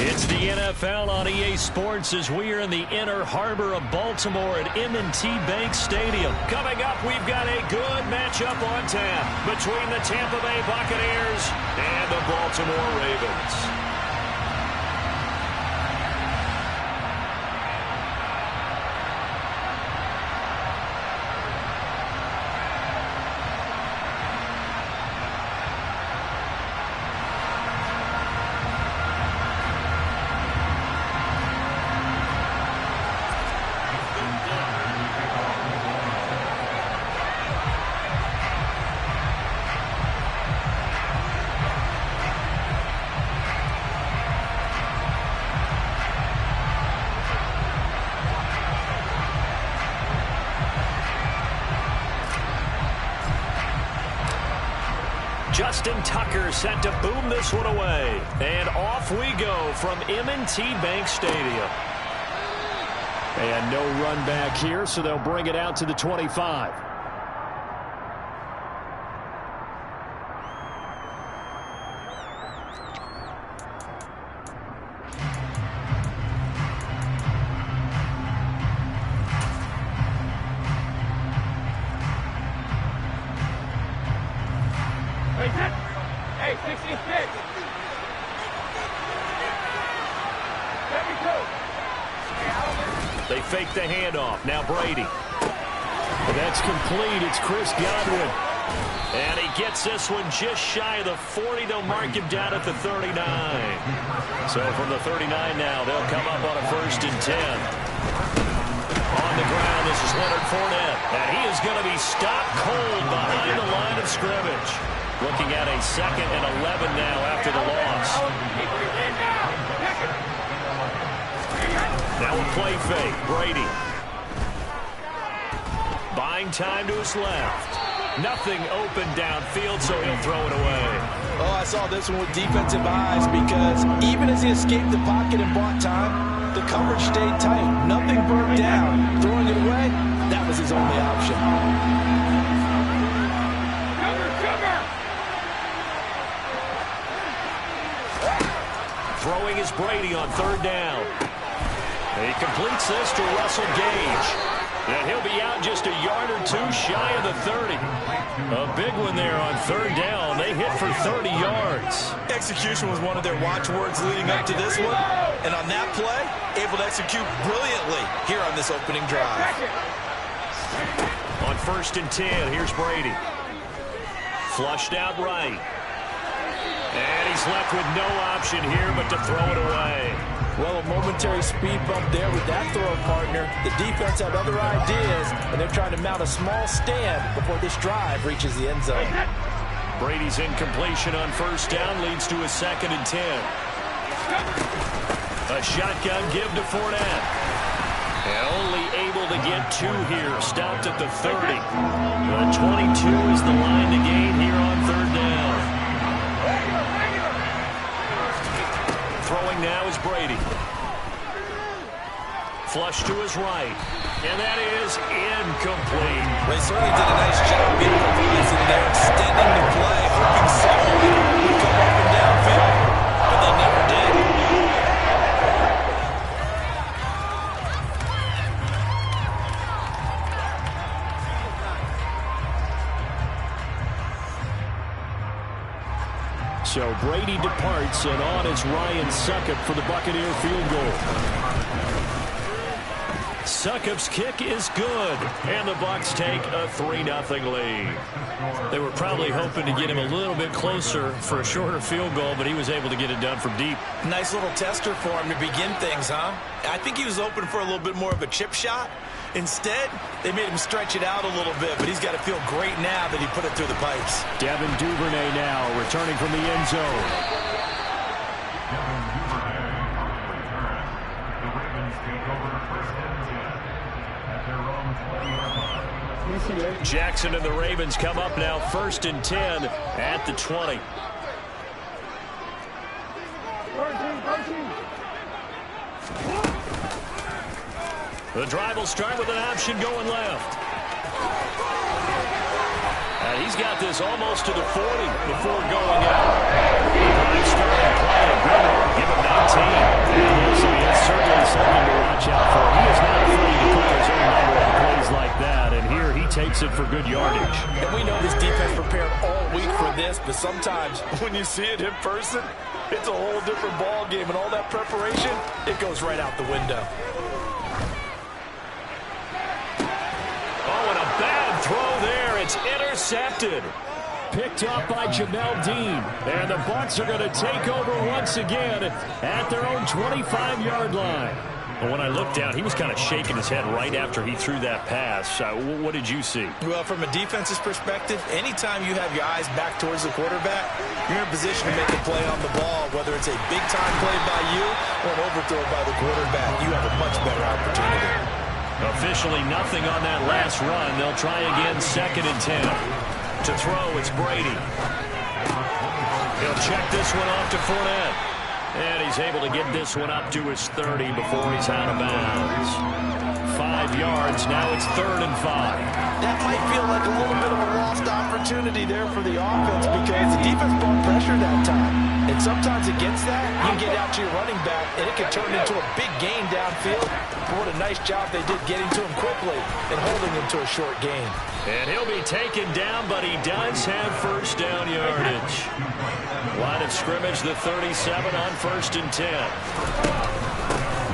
It's the NFL on EA Sports as we are in the inner harbor of Baltimore at M&T Bank Stadium. Coming up, we've got a good matchup on tap between the Tampa Bay Buccaneers and the Baltimore Ravens. Justin Tucker set to boom this one away. And off we go from M&T Bank Stadium. And no run back here, so they'll bring it out to the 25. They fake the handoff. Now Brady. And that's complete. It's Chris Godwin. And he gets this one just shy of the 40. They'll mark him down at the 39. So from the 39 now, they'll come up on a 1st and 10. On the ground, this is Leonard Fournette. And he is going to be stopped cold behind the line of scrimmage. Looking at a 2nd and 11 now after the loss. Now a play fake. Brady. Buying time to his left. Nothing open downfield, so he'll throw it away. Oh, I saw this one with defensive eyes because even as he escaped the pocket and bought time, the coverage stayed tight. Nothing broke down. Throwing it away, that was his only option. Throwing is Brady on 3rd down. He completes this to Russell Gage. And he'll be out just a yard or two shy of the 30. A big one there on 3rd down. They hit for 30 yards. Execution was one of their watchwords leading up to this one. And on that play, able to execute brilliantly here on this opening drive. On 1st and 10, here's Brady. Flushed out right. And he's left with no option here but to throw it away. Well, a momentary speed bump there with that throw partner. The defense had other ideas, and they're trying to mount a small stand before this drive reaches the end zone. Brady's incompletion on 1st down leads to a 2nd and 10. A shotgun give to Fournette. And only able to get 2 here. Stopped at the 30. The 22 is the line to gain here on 3rd down. Throwing now is Brady. Flush to his right. And that is incomplete. They certainly did a nice job improvising there, extending the play, hoping someone would come up and downfield, but they never did. So Brady departs, and on is Ryan Succop for the Buccaneer field goal. Succop's kick is good, and the Bucs take a 3-0 lead. They were probably hoping to get him a little bit closer for a shorter field goal, but he was able to get it done from deep. Nice little tester for him to begin things, huh? I think he was open for a little bit more of a chip shot. Instead, they made him stretch it out a little bit, but he's got to feel great now that he put it through the pipes. Devin Duvernay now returning from the end zone. Jackson and the Ravens come up now 1st and 10 at the 20. The drive will start with an option going left. And he's got this almost to the 40 before going out. The drive starting play. Give him 19. for good yardage. And we know this defense prepared all week for this, but sometimes when you see it in person, it's a whole different ball game, and all that preparation, it goes right out the window. Oh, and a bad throw there. It's intercepted. Picked up by Jamel Dean. And the Bucs are going to take over once again at their own 25-yard line. Well, when I looked down, he was kind of shaking his head right after he threw that pass. What did you see? Well, from a defense's perspective, anytime you have your eyes back towards the quarterback, you're in position to make a play on the ball, whether it's a big-time play by you or an overthrow by the quarterback. You have a much better opportunity. Officially nothing on that last run. They'll try again, 2nd and 10. To throw, it's Brady. He'll check this one off to Fournette. And he's able to get this one up to his 30 before he's out of bounds. 5 yards. Now it's 3rd and 5. That might feel like a little bit of a lost opportunity there for the offense because the defense brought pressure that time. And sometimes against that, you get out to your running back, and it can turn into a big gain downfield. But what a nice job they did getting to him quickly and holding him to a short gain. And he'll be taken down, but he does have first down yardage. Line of scrimmage, the 37 on 1st and 10.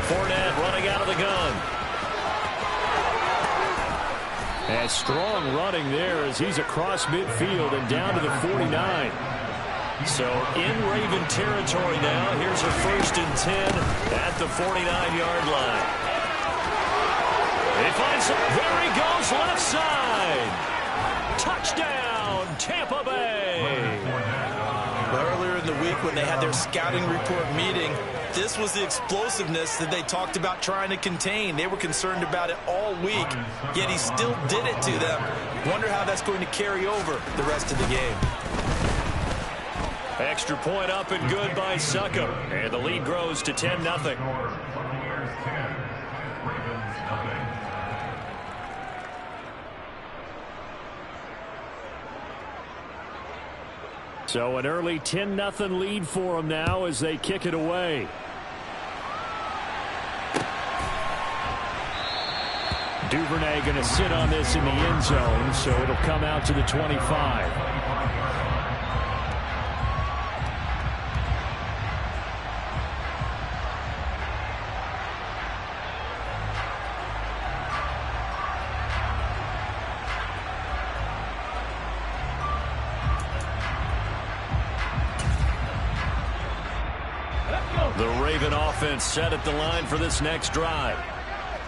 Fournette running out of the gun. And strong running there as he's across midfield and down to the 49. So in Raven territory now. Here's a 1st and 10 at the 49-yard line. He finds him. There he goes, left side. Touchdown, Tampa Bay. Earlier in the week when they had their scouting report meeting, this was the explosiveness that they talked about trying to contain. They were concerned about it all week, yet he still did it to them. Wonder how that's going to carry over the rest of the game. Extra point up and good by Succop. And the lead grows to 10-0. So an early 10-0 lead for them now as they kick it away. Duvernay going to sit on this in the end zone, so it'll come out to the 25. The Raven offense set at the line for this next drive.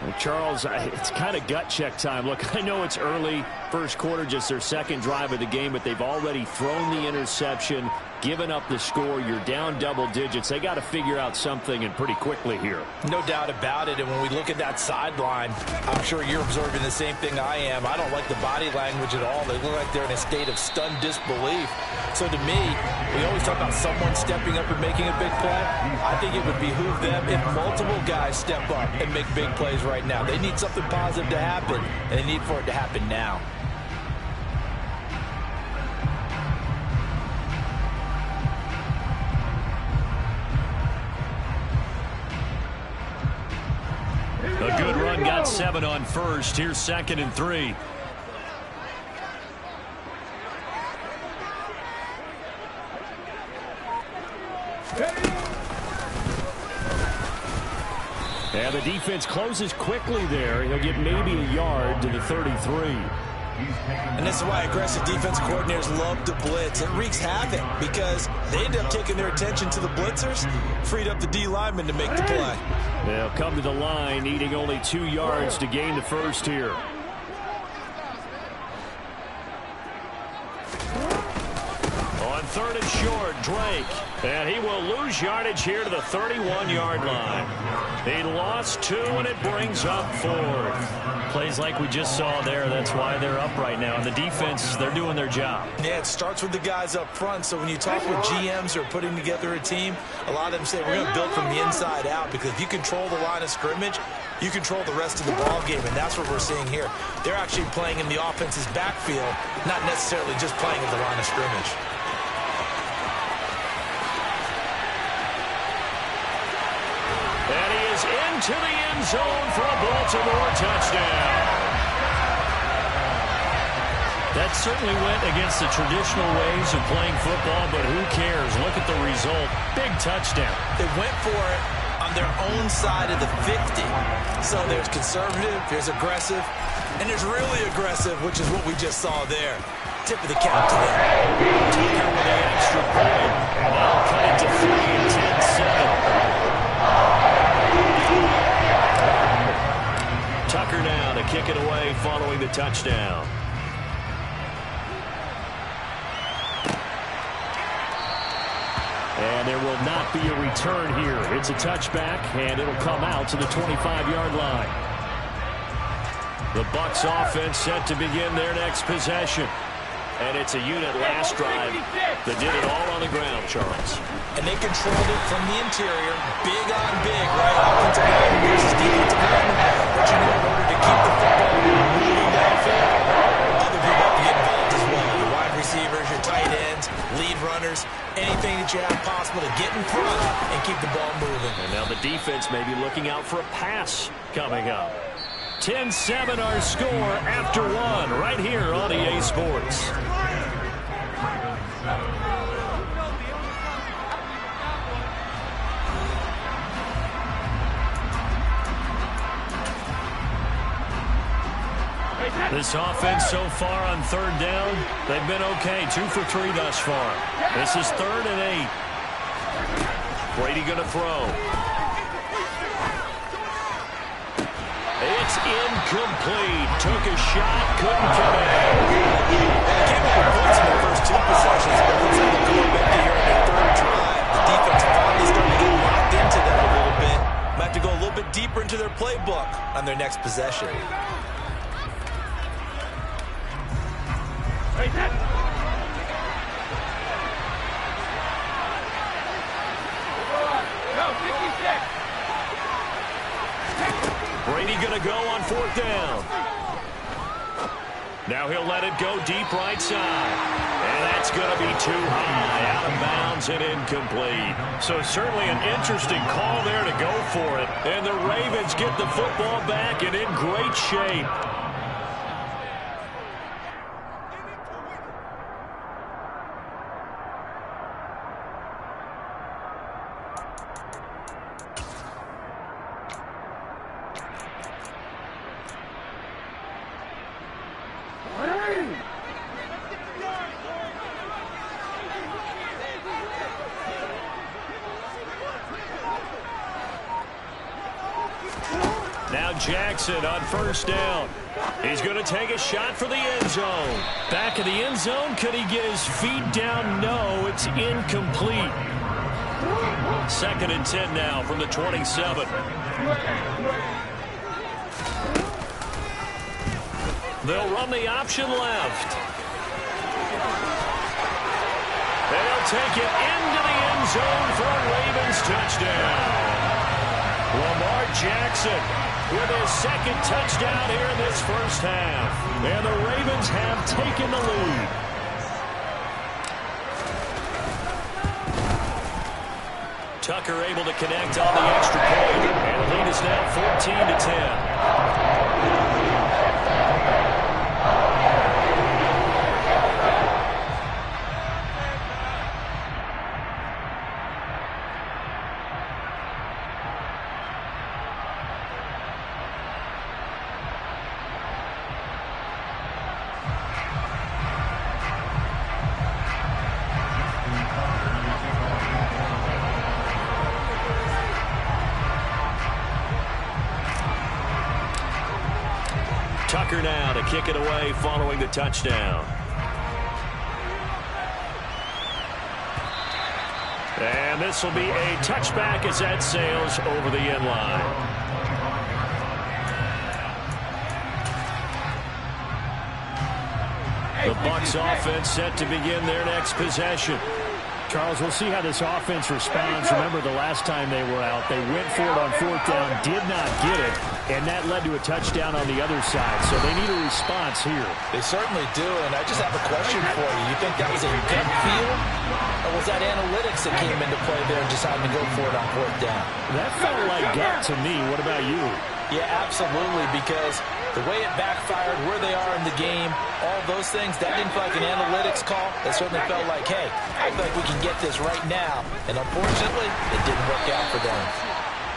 Well, Charles, it's kind of gut check time. Look, I know it's early, first quarter, just their second drive of the game, but they've already thrown the interception, given up the score. You're down double digits. They got to figure out something, and pretty quickly here. No doubt about it. And when we look at that sideline, I'm sure you're observing the same thing I am. I don't like the body language at all. They look like they're in a state of stunned disbelief. So to me, we always talk about someone stepping up and making a big play. I think it would behoove them if multiple guys step up and make big plays right now. They need something positive to happen, and they need for it to happen now. A good run, got 7 on first. Here's 2nd and 3. And the defense closes quickly there. He'll get maybe a yard to the 33. And this is why aggressive defense coordinators love to blitz. It wreaks havoc because they end up taking their attention to the blitzers, freed up the D lineman to make the play. They'll come to the line, needing only 2 yards to gain the first here. On 3rd and short, Drake. And he will lose yardage here to the 31-yard line. He lost 2, and it brings up 4th. Plays like we just saw there. That's why they're up right now. And the defense, they're doing their job. Yeah, it starts with the guys up front. So when you talk with GMs who are putting together a team, a lot of them say we're going to build from the inside out, because if you control the line of scrimmage, you control the rest of the ball game, and that's what we're seeing here. They're actually playing in the offense's backfield, not necessarily just playing at the line of scrimmage. And he is into the end zone for a Baltimore touchdown. That certainly went against the traditional ways of playing football, but who cares? Look at the result. Big touchdown. They went for it on their own side of the 50. So there's conservative, there's aggressive, and there's really aggressive, which is what we just saw there. Tip of the cap to them. Tucker with the extra point. And that'll cut it to 3 and 10-7. Tucker now to kick it away following the touchdown. And there will not be a return here. It's a touchback, and it'll come out to the 25-yard line. The Bucs offense set to begin their next possession. And it's a unit last drive that did it all on the ground, Charles. And they controlled it from the interior. Big on big, right? Offensive line versus defensive line. But you know, in order to keep the football moving downfield, other people have to get involved as well. Your wide receivers, your tight ends, lead runners, anything that you have possible to get in front and keep the ball moving. And now the defense may be looking out for a pass coming up. 10-7 our score after one right here on EA Sports. This offense so far on third down, they've been okay. 2 for 3 thus far. This is 3rd and 8. Brady going to throw. It's incomplete. Took a shot, couldn't connect. Came up with points in their first 2 possessions, but looks like they're going back here in their 3rd drive. The defense finally starting to get locked into them a little bit. Might have to go a little bit deeper into their playbook on their next possession. Brady going to go on 4th down. Now he'll let it go deep right side. And that's going to be too high, out of bounds and incomplete. So certainly an interesting call there to go for it. And the Ravens get the football back and in great shape. Now Jackson on 1st down. He's going to take a shot for the end zone. Back of the end zone. Could he get his feet down? No, it's incomplete. 2nd and 10 now from the 27. They'll run the option left. They'll take it into the end zone for a Ravens touchdown. Lamar Jackson with his 2nd touchdown here in this first half. And the Ravens have taken the lead. Tucker able to connect on the extra point. And the lead is now 14-10. Tucker now to kick it away following the touchdown. And this will be a touchback as that sails over the end line. The Bucs offense set to begin their next possession. Charles, we'll see how this offense responds. Remember the last time they were out, they went for it on 4th down, did not get it, and that led to a touchdown on the other side. So they need a response here. They certainly do, and I just have a question for you. You think that was a gut feel, or was that analytics that came into play there and decided to go for it on 4th down? That felt like gut to me. What about you? Yeah, absolutely, because the way it backfired, where they are in the game, all those things, that didn't feel like an analytics call. That certainly felt like, hey, I feel like we can get this right now. And unfortunately, it didn't work out for them.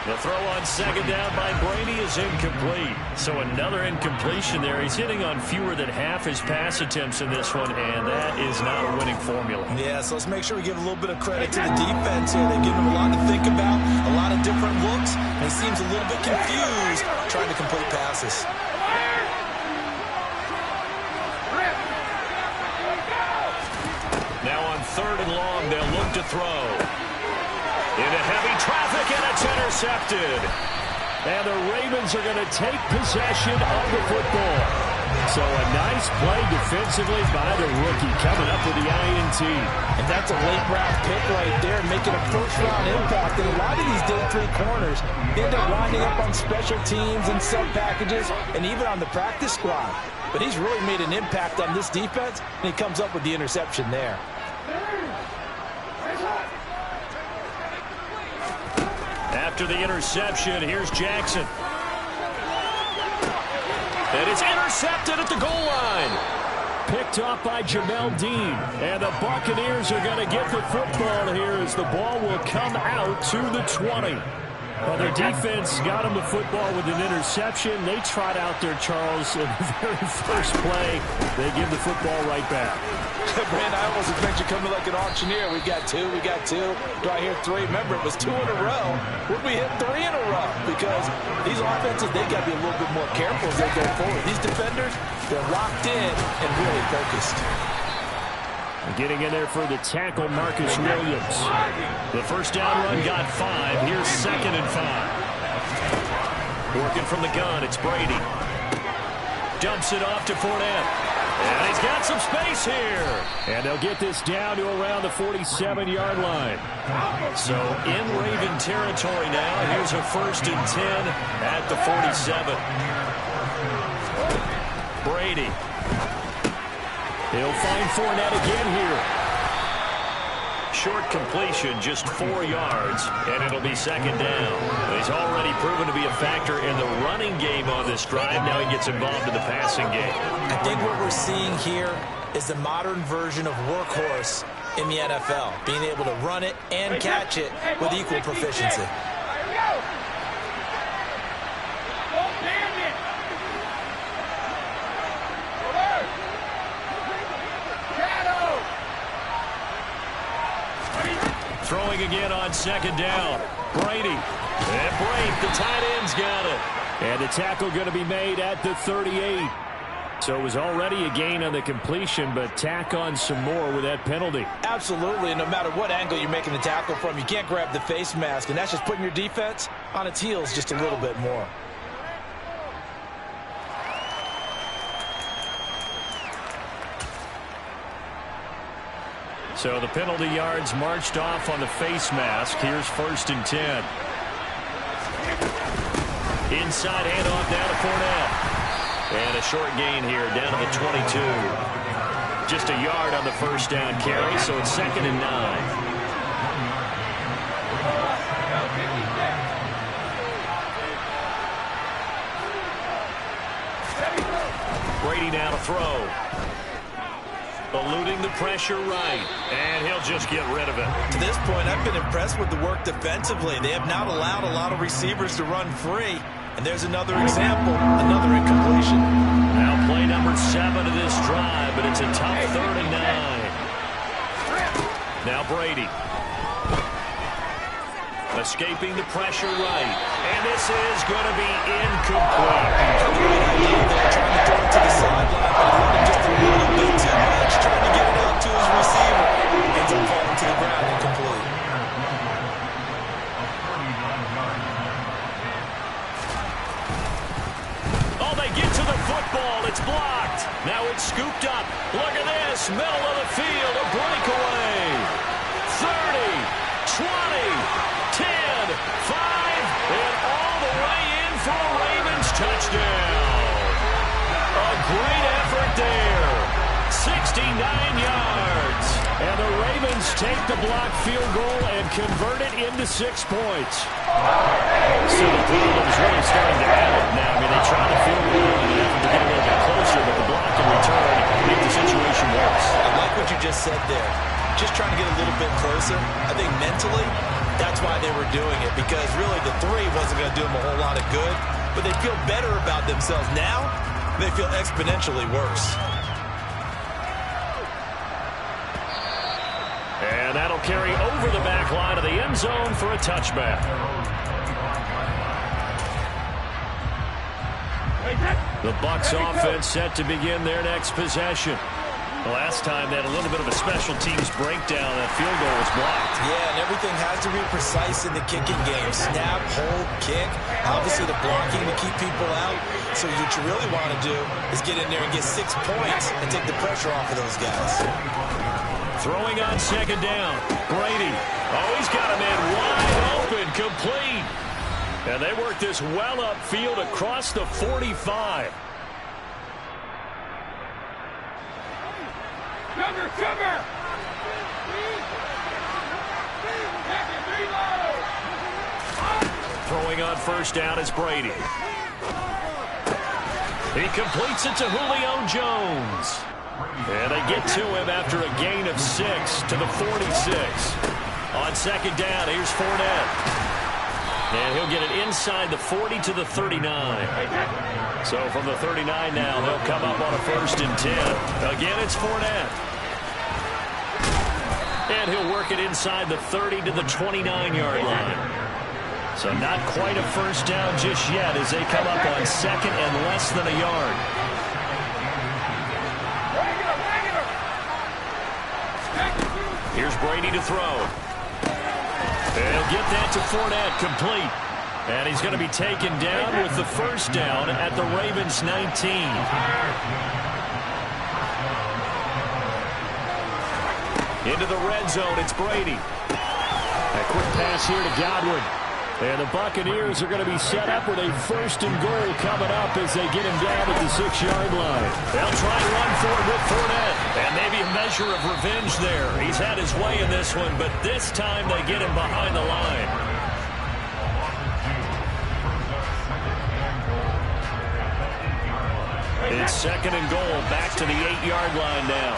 The throw on second down by Brady is incomplete. So another incompletion there. He's hitting on fewer than half his pass attempts in this one, and that is not a winning formula. Yeah, so let's make sure we give a little bit of credit to the defense here. They've given him a lot to think about, a lot of different looks, and he seems a little bit confused trying to complete passes. Now on third and long, they'll look to throw. Into heavy traffic, and it's intercepted. And the Ravens are going to take possession of the football. So a nice play defensively by the rookie coming up with the INT. And that's a late-round pick right there, making a first-round impact. And a lot of these day three corners end up winding up on special teams and sub-packages and even on the practice squad. But he's really made an impact on this defense, and he comes up with the interception there. After the interception, here's Jackson. And it's intercepted at the goal line. Picked off by Jamel Dean. And the Buccaneers are going to get the football here as the ball will come out to the 20. Well, their defense got them the football with an interception. They trot out there, Charles, in the very first play. They give the football right back. Brand, I almost expect you coming like an auctioneer. We got two. Do I hear three? Remember, it was 2 in a row. Would we hit 3 in a row? Because these offenses, they got to be a little bit more careful as they go forward. These defenders, they're locked in and really focused. Getting in there for the tackle, Marcus Williams. The first down run got 5. Here's 2nd and 5. Working from the gun, it's Brady. Dumps it off to Fournette. And he's got some space here. And they'll get this down to around the 47-yard line. So in Raven territory now. Here's a 1st and 10 at the 47. Brady. He'll find Fournette again here. Short completion, just 4 yards, and it'll be 2nd down. He's already proven to be a factor in the running game on this drive. Now he gets involved in the passing game. I think what we're seeing here is the modern version of workhorse in the NFL, being able to run it and catch it with equal proficiency. Throwing again on 2nd down. Brady. And Brady, the tight end's got it. And the tackle going to be made at the 38. So it was already a gain on the completion, but tack on some more with that penalty. Absolutely, and no matter what angle you're making the tackle from, you can't grab the face mask, and that's just putting your defense on its heels just a little bit more. So the penalty yards marched off on the face mask. Here's 1st and 10. Inside handoff down to Fournette. And a short gain here down to the 22. Just a yard on the first down carry, so it's 2nd and 9. Brady now to throw. Eluding the pressure right, and he'll just get rid of it. To this point, I've been impressed with the work defensively. They have not allowed a lot of receivers to run free. And there's another example, another incompletion. Now play number 7 of this drive, but it's a tough 3rd and 9. Now Brady. Escaping the pressure right. And this is going to be incomplete. Great idea there, trying to throw it to the sideline, but he wanted just a little bit too much, trying to get it out to his receiver. Ends up falling to the ground, incomplete. Oh, they get to the football. It's blocked. Now it's scooped up. Look at this. Middle of the field, a breakaway. 30, 20. 10, 5, and all the way in for a Ravens touchdown. A great effort there. 69 yards. And the Ravens take the blocked field goal and convert it into 6 points. So the problem's really starting to add up now. I mean, they tried the field goal in an effort to get a little bit closer, but the block and return make the situation worse. I like what you just said there. Just trying to get a little bit closer. I think mentally, that's why they were doing it, because really the 3 wasn't going to do them a whole lot of good, but they feel better about themselves. Now, they feel exponentially worse. And that'll carry over the back line of the end zone for a touchback. The Bucs offense set to begin their next possession. Last time they had a little bit of a special teams breakdown. That field goal was blocked. Yeah, and everything has to be precise in the kicking game. Snap, hold, kick. Obviously the blocking to keep people out. So what you really want to do is get in there and get 6 points and take the pressure off of those guys. Throwing on second down. Brady. Oh, he's got a man wide open, complete. And they work this well upfield across the 45. Cover! Throwing on first down is Brady. He completes it to Julio Jones. And they get to him after a gain of 6 to the 46. On second down, here's Fournette. And he'll get it inside the 40 to the 39. So from the 39 now, they'll come up on a 1st and 10. Again, it's Fournette. And he'll work it inside the 30 to the 29-yard line. So not quite a first down just yet as they come up on 2nd and less than a yard. Here's Brady to throw. And he'll get that to Fournette, complete. And he's going to be taken down with the first down at the Ravens' 19. Into the red zone, it's Brady. A quick pass here to Godwin. And the Buccaneers are going to be set up with a 1st and goal coming up as they get him down at the 6-yard line. They'll try and run for it with Fournette. And maybe a measure of revenge there. He's had his way in this one, but this time they get him behind the line. It's 2nd and goal, back to the 8-yard line now.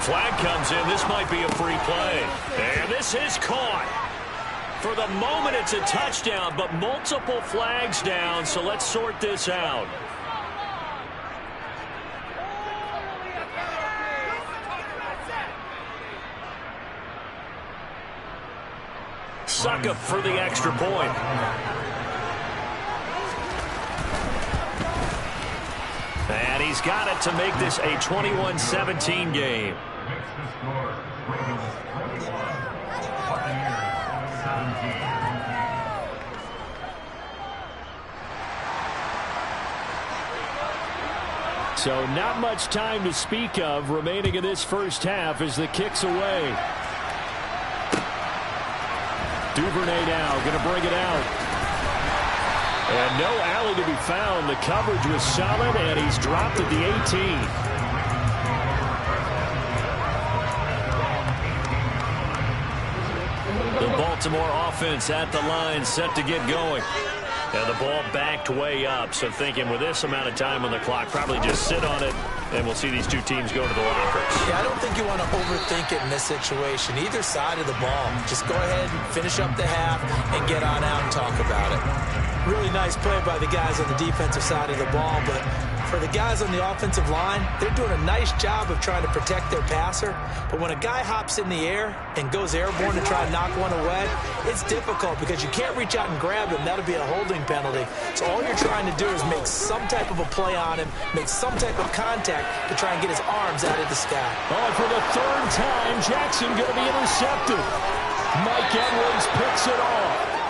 Flag comes in. This might be a free play. And this is caught. For the moment, it's a touchdown, but multiple flags down, so let's sort this out. Suckup for the extra point. And he's got it to make this a 21-17 game. So not much time to speak of remaining in this first half as the kick's away. Duvernay now going to bring it out. And no alley to be found. The coverage was solid, and he's dropped at the 18. The Baltimore offense at the line, set to get going. And the ball backed way up, so thinking with this amount of time on the clock, probably just sit on it, and we'll see these two teams go to the lockers. Yeah, I don't think you want to overthink it in this situation. Either side of the ball. Just go ahead and finish up the half and get on out and talk about it. Really nice play by the guys on the defensive side of the ball, but for the guys on the offensive line, they're doing a nice job of trying to protect their passer. But when a guy hops in the air and goes airborne to try and knock one away, it's difficult because you can't reach out and grab him. That'll be a holding penalty. So all you're trying to do is make some type of a play on him, make some type of contact to try and get his arms out of the sky. Oh, and for the 3rd time, Jackson going to be intercepted. Mike Edwards picks it off.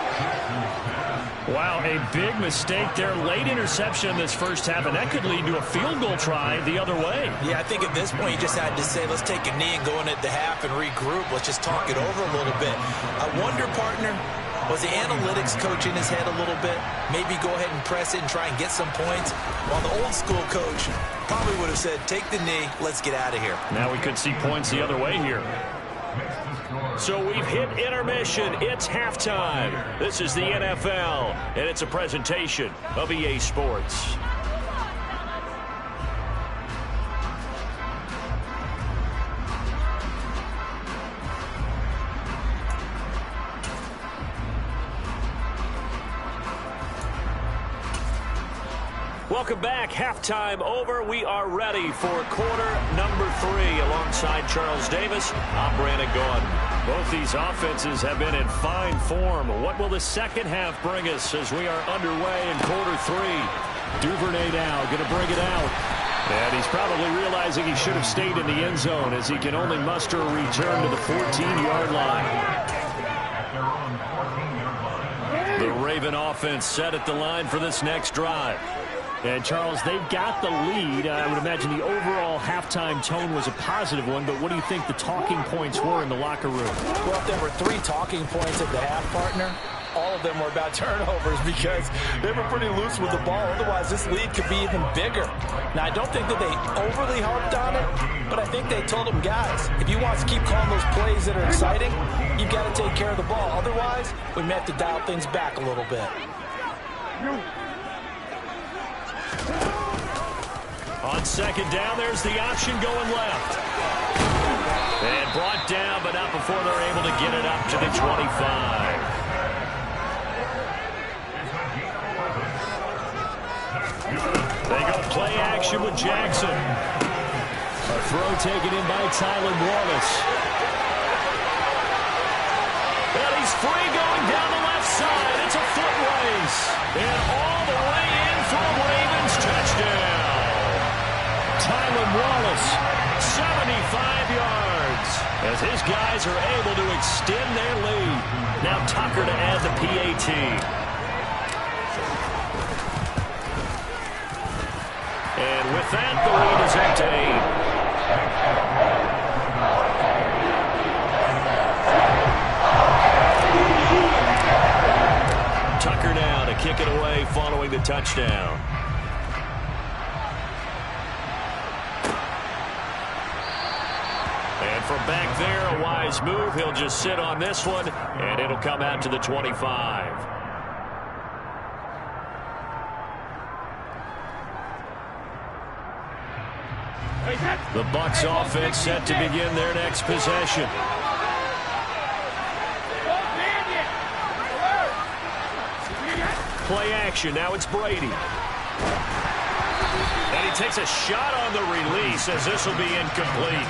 Wow, a big mistake there. Late interception in this first half, and that could lead to a field goal try the other way. Yeah, I think at this point you just had to say, let's take a knee and go in at the half and regroup. Let's just talk it over a little bit. I wonder, partner, was the analytics coach in his head a little bit? Maybe go ahead and press it and try and get some points? While the old school coach probably would have said, take the knee, let's get out of here. Now we could see points the other way here. So we've hit intermission. It's halftime. This is the NFL, and it's a presentation of EA Sports. Welcome back. Halftime over. We are ready for quarter number 3. Alongside Charles Davis, I'm Brandon Gaudin. Both these offenses have been in fine form. What will the second half bring us as we are underway in quarter 3? Duvernay now going to bring it out. And he's probably realizing he should have stayed in the end zone as he can only muster a return to the 14-yard line. The Raven offense set at the line for this next drive. And, Charles, they've got the lead. I would imagine the overall halftime tone was a positive one, but what do you think the talking points were in the locker room? Well, if there were 3 talking points at the half, partner, all of them were about turnovers because they were pretty loose with the ball. Otherwise, this lead could be even bigger. Now, I don't think that they overly harped on it, but I think they told them, guys, if you want to keep calling those plays that are exciting, you've got to take care of the ball. Otherwise, we may have to dial things back a little bit. On second down, there's the option going left. And brought down, but not before they're able to get it up to the 25. They go play action with Jackson. A throw taken in by Tylan Wallace. And he's free going down the left side. It's a foot race. And all the way in for a Ravens touchdown. Tylan Wallace, 75 yards. As his guys are able to extend their lead. Now Tucker to add the PAT. And with that, the lead is up to 8. Tucker now to kick it away following the touchdown. And from back there, a wise move. He'll just sit on this one, and it'll come out to the 25. The Bucs offense set to begin their next possession. Play action. Now it's Brady. And he takes a shot on the release as this will be incomplete.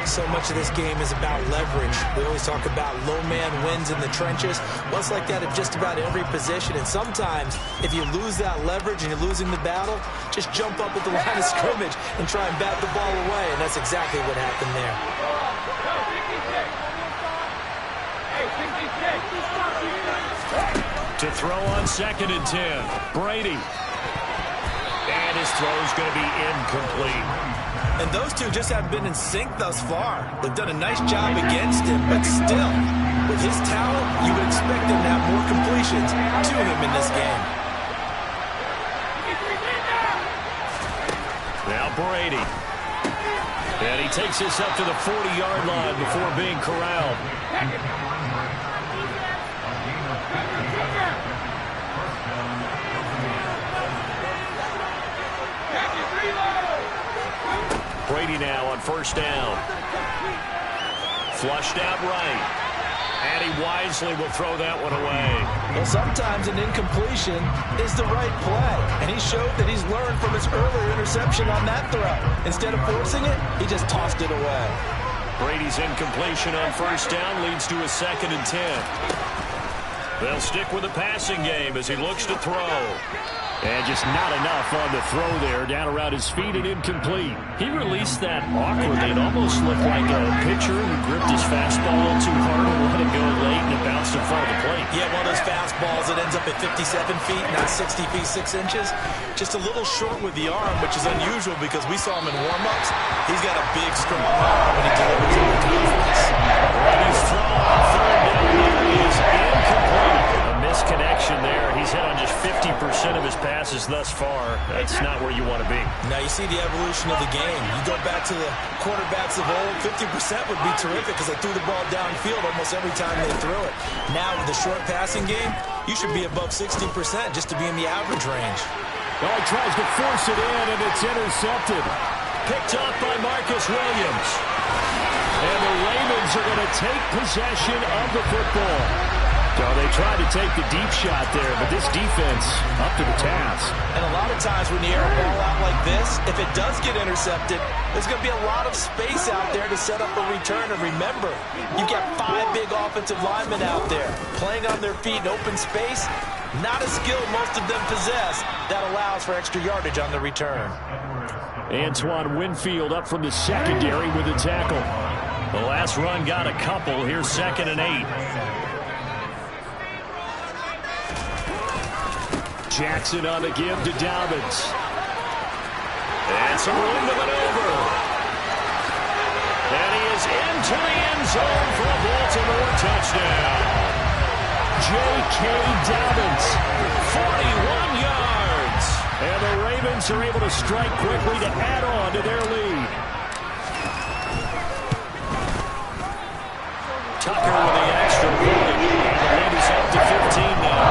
So much of this game is about leverage. We always talk about low man wins in the trenches. Well, it's like that at just about every position. And sometimes, if you lose that leverage and you're losing the battle, just jump up at the line of scrimmage and try and bat the ball away. And that's exactly what happened there. To throw on 2nd and 10. Brady. And his throw's going to be incomplete. And those two just haven't been in sync thus far. They've done a nice job against him, but still, with his talent, you would expect him to have more completions to him in this game. Now Brady. And he takes this up to the 40-yard line before being corralled. Brady now on 1st down. Flushed out right. And he wisely will throw that one away. Well, sometimes an incompletion is the right play. And he showed that he's learned from his earlier interception on that throw. Instead of forcing it, he just tossed it away. Brady's incompletion on 1st down leads to a 2nd and 10. They'll stick with the passing game as he looks to throw. And just not enough on the throw there. Down around his feet and incomplete. He released that awkwardly. It almost looked like a pitcher who gripped his fastball a little too hard and let it go late, and it bounced in front of the plate. Yeah, one of those fastballs that ends up at 57 feet, not 60 feet, 6 inches. Just a little short with the arm, which is unusual because we saw him in warm-ups. He's got a big, strong arm when he delivers it with confidence. He's thrown on third down. He is incomplete. A misconnection there. He's hit on just 50% of his passes thus far. That's not where you want to be. Now you see the evolution of the game. You go back to the quarterbacks of old, 50% would be terrific because they threw the ball downfield almost every time they threw it. Now with the short passing game, you should be above 60% just to be in the average range. Oh, he tries to force it in, and it's intercepted. Picked up by Marcus Williams. And the Ravens are going to take possession of the football. So they tried to take the deep shot there, but this defense up to the task. And a lot of times when you air a ball out like this, if it does get intercepted, there's going to be a lot of space out there to set up a return. And remember, you've got 5 big offensive linemen out there playing on their feet in open space. Not a skill most of them possess that allows for extra yardage on the return. Antoine Winfield up from the secondary with a tackle. The last run got a couple. Here's 2nd and 8. Jackson on the give to Dobbins. And some room to maneuver. And he is into the end zone for a Baltimore touchdown. J.K. Dobbins, 41 yards. And the Ravens are able to strike quickly to add on to their lead. Tucker with the extra point. And the lead is up to 15 now.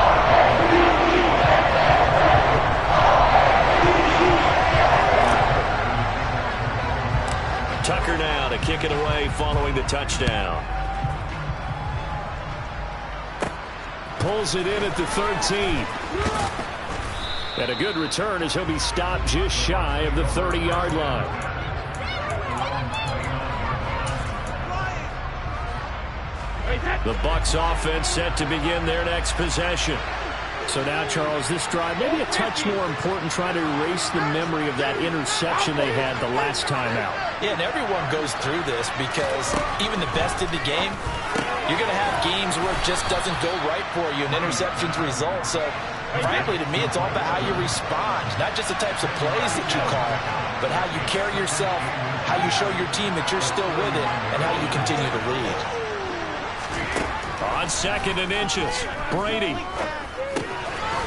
Tucker now to kick it away following the touchdown. Pulls it in at the 13. And a good return as he'll be stopped just shy of the 30-yard line. The Bucs offense set to begin their next possession. So now, Charles, this drive maybe a touch more important, trying to erase the memory of that interception they had the last time out. Yeah, and everyone goes through this because even the best in the game, you're going to have games where it just doesn't go right for you and interceptions result. So, frankly, to me, it's all about how you respond, not just the types of plays that you call, but how you carry yourself, how you show your team that you're still with it, and how you continue to lead. On 2nd and inches, Brady.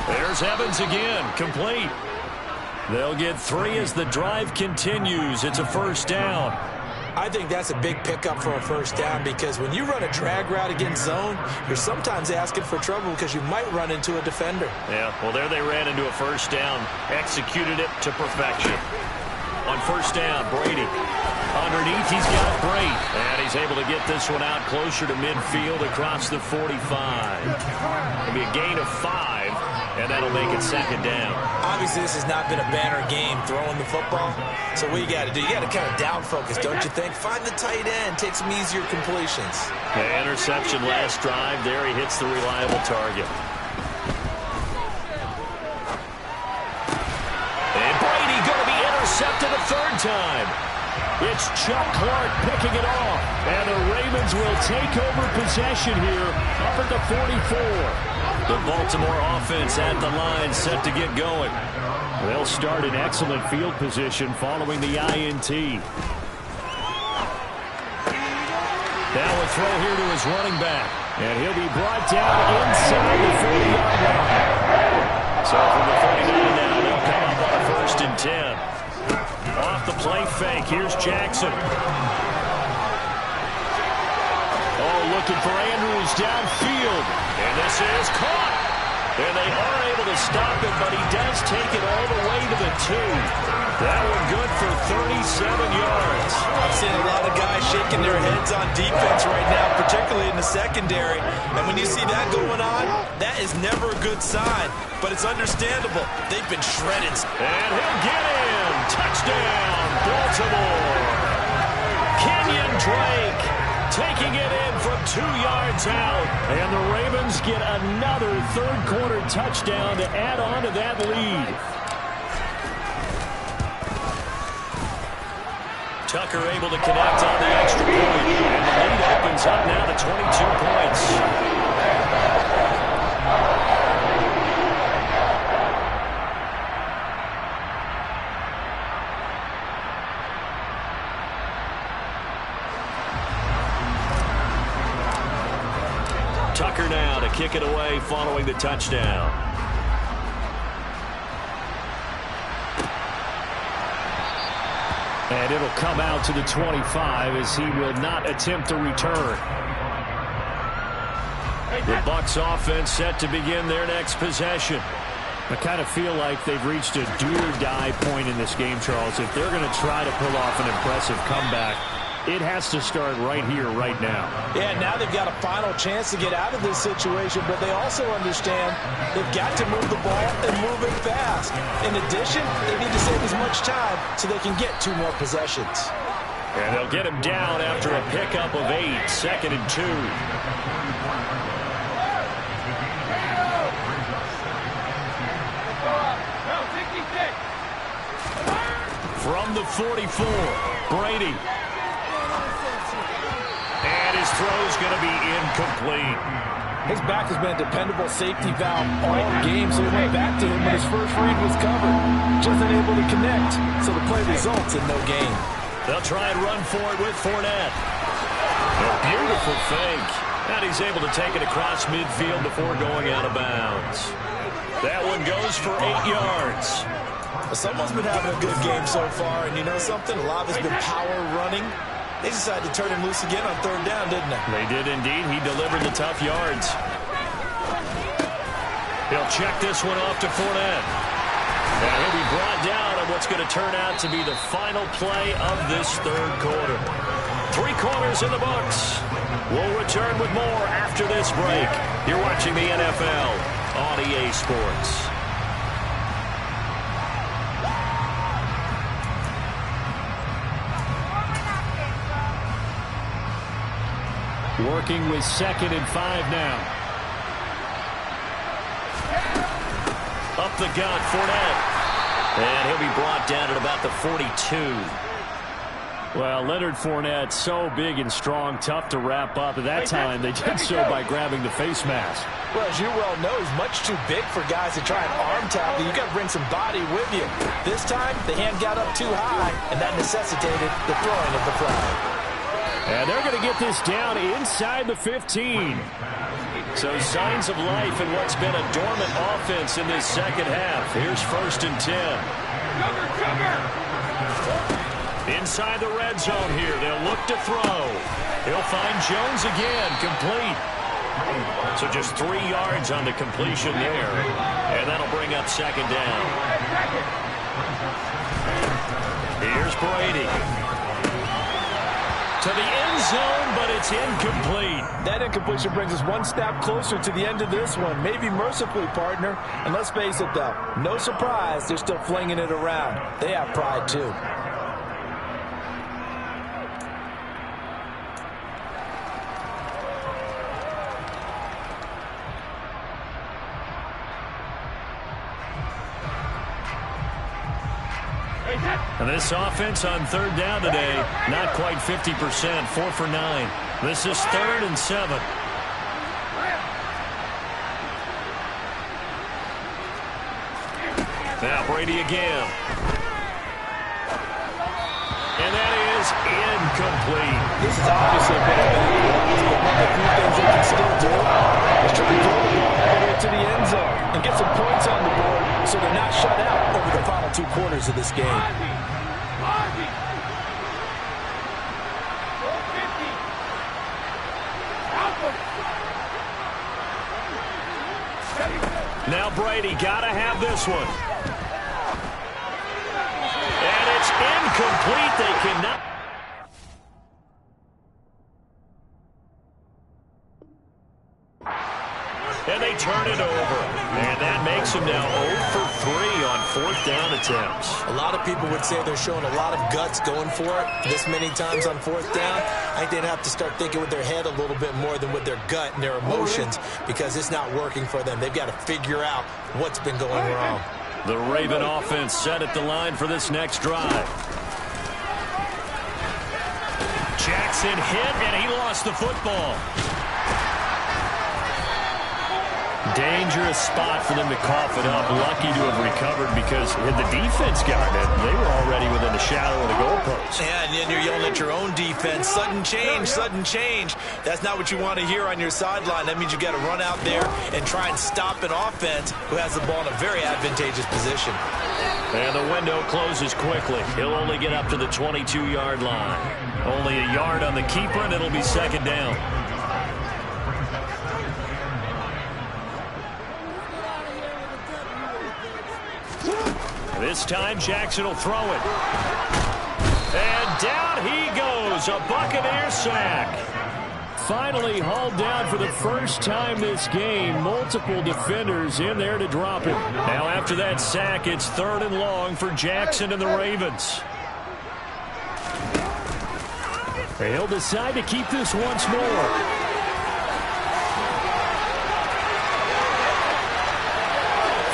There's Evans again, complete. They'll get 3 as the drive continues. It's a first down. I think that's a big pickup for a first down because when you run a drag route against zone, you're sometimes asking for trouble because you might run into a defender. Yeah, well, there they ran into a first down, executed it to perfection. On first down, Brady. Underneath, he's got Brady. And he's able to get this one out closer to midfield across the 45. It'll be a gain of 5, and that'll make it 2nd down. Obviously, this has not been a banner game throwing the football. So what you got to do, you got to kind of down focus, don't you think? Find the tight end, take some easier completions. The interception last drive. There he hits the reliable target. And Brady going to be intercepted a 3rd time. It's Chuck Clark picking it off. And the Ravens will take over possession here up at the 44. The Baltimore offense at the line set to get going. They'll start in excellent field position following the INT. Now a throw here to his running back. And he'll be brought down inside the 40-yard line. So from the 49 now, they'll come up on a 1st and 10. Off the play fake, here's Jackson. Oh, looking for Andrews downfield. And this is caught. And they are able to stop him, but he does take it all the way to the 2. That one good for 37 yards. I'm seeing a lot of guys shaking their heads on defense right now, particularly in the secondary. And when you see that going on, that is never a good sign. But it's understandable. They've been shredded. And he'll get in. Touchdown, Baltimore. Kenyon Drake. taking it in from 2 yards out. And the Ravens get another third-quarter touchdown to add on to that lead. Tucker able to connect on the extra point. And the lead opens up now to 22 points. Tucker now to kick it away following the touchdown. And it'll come out to the 25 as he will not attempt a return. The Bucs offense set to begin their next possession. I kind of feel like they've reached a do-or-die point in this game, Charles. If they're going to try to pull off an impressive comeback, it has to start right here, right now. Yeah, now they've got a final chance to get out of this situation, but they also understand they've got to move the ball and move it fast. In addition, they need to save as much time so they can get 2 more possessions. And they'll get him down after a pickup of 8, 2nd and 2. From the 44, Brady. And his throw's going to be incomplete. His back has been a dependable safety valve all game, so he went back to him when his first read was covered. Just unable to connect, so the play results in no gain. They'll try and run for it with Fournette. A beautiful fake. And he's able to take it across midfield before going out of bounds. That one goes for 8 yards. Someone's been having a good game so far, and you know something? A lot of it's been power running. They decided to turn him loose again on 3rd down, didn't they? They did indeed. He delivered the tough yards. He'll check this one off to Fournette. And he'll be brought down on what's going to turn out to be the final play of this 3rd quarter. 3 quarters in the books. We'll return with more after this break. You're watching the NFL on EA Sports. Working with 2nd and 5 now. Up the gut, Fournette. And he'll be brought down at about the 42. Well, Leonard Fournette, so big and strong, tough to wrap up. At that time, they did so by grabbing the face mask. Well, as you well know, he's much too big for guys to try and arm tackle. You've got to bring some body with you. This time, the hand got up too high, and that necessitated the throwing of the flag. And they're going to get this down inside the 15. So signs of life in what's been a dormant offense in this 2nd half. Here's 1st and 10. Inside the red zone here. They'll look to throw. He'll find Jones again, complete. So just 3 yards on the completion there. And that'll bring up 2nd down. Here's Brady. To the end zone, but it's incomplete. That incompletion brings us 1 step closer to the end of this one. Maybe mercifully, partner. And let's face it, though, no surprise, they're still flinging it around. They have pride, too. And this offense on 3rd down today, not quite 50%, 4 for 9. This is 3rd and 7. Now Brady again. And that is incomplete. This is obviously a bit of bad news, but one of the few things they can still do is try to throw the ball all the way to the end zone and get some points on the board so they're not shut out over the final 2 quarters of this game. Now Brady got to have this one. And it's incomplete. They cannot. And they turn it over. And that makes them now 0 for 3 on 4th down attempts. A lot of people would say they're showing a lot of guts going for it this many times on 4th down. I think they'd have to start thinking with their head a little bit more than with their gut and their emotions because it's not working for them. They've got to figure out what's been going wrong. The Raven offense set at the line for this next drive. Jackson hit, and he lost the football. Dangerous spot for them to cough it up. Lucky to have recovered because had the defense gotten it, they were already within the shadow of the goalpost. Yeah, and then you're yelling at your own defense. Sudden change, sudden change. That's not what you want to hear on your sideline. That means you've got to run out there and try and stop an offense who has the ball in a very advantageous position. And the window closes quickly. He'll only get up to the 22-yard line. Only a yard on the keeper, and it'll be second down. This time, Jackson will throw it. And down he goes. A Buccaneer sack. Finally hauled down for the first time this game. Multiple defenders in there to drop him. Now after that sack, it's 3rd and long for Jackson and the Ravens. He'll decide to keep this once more.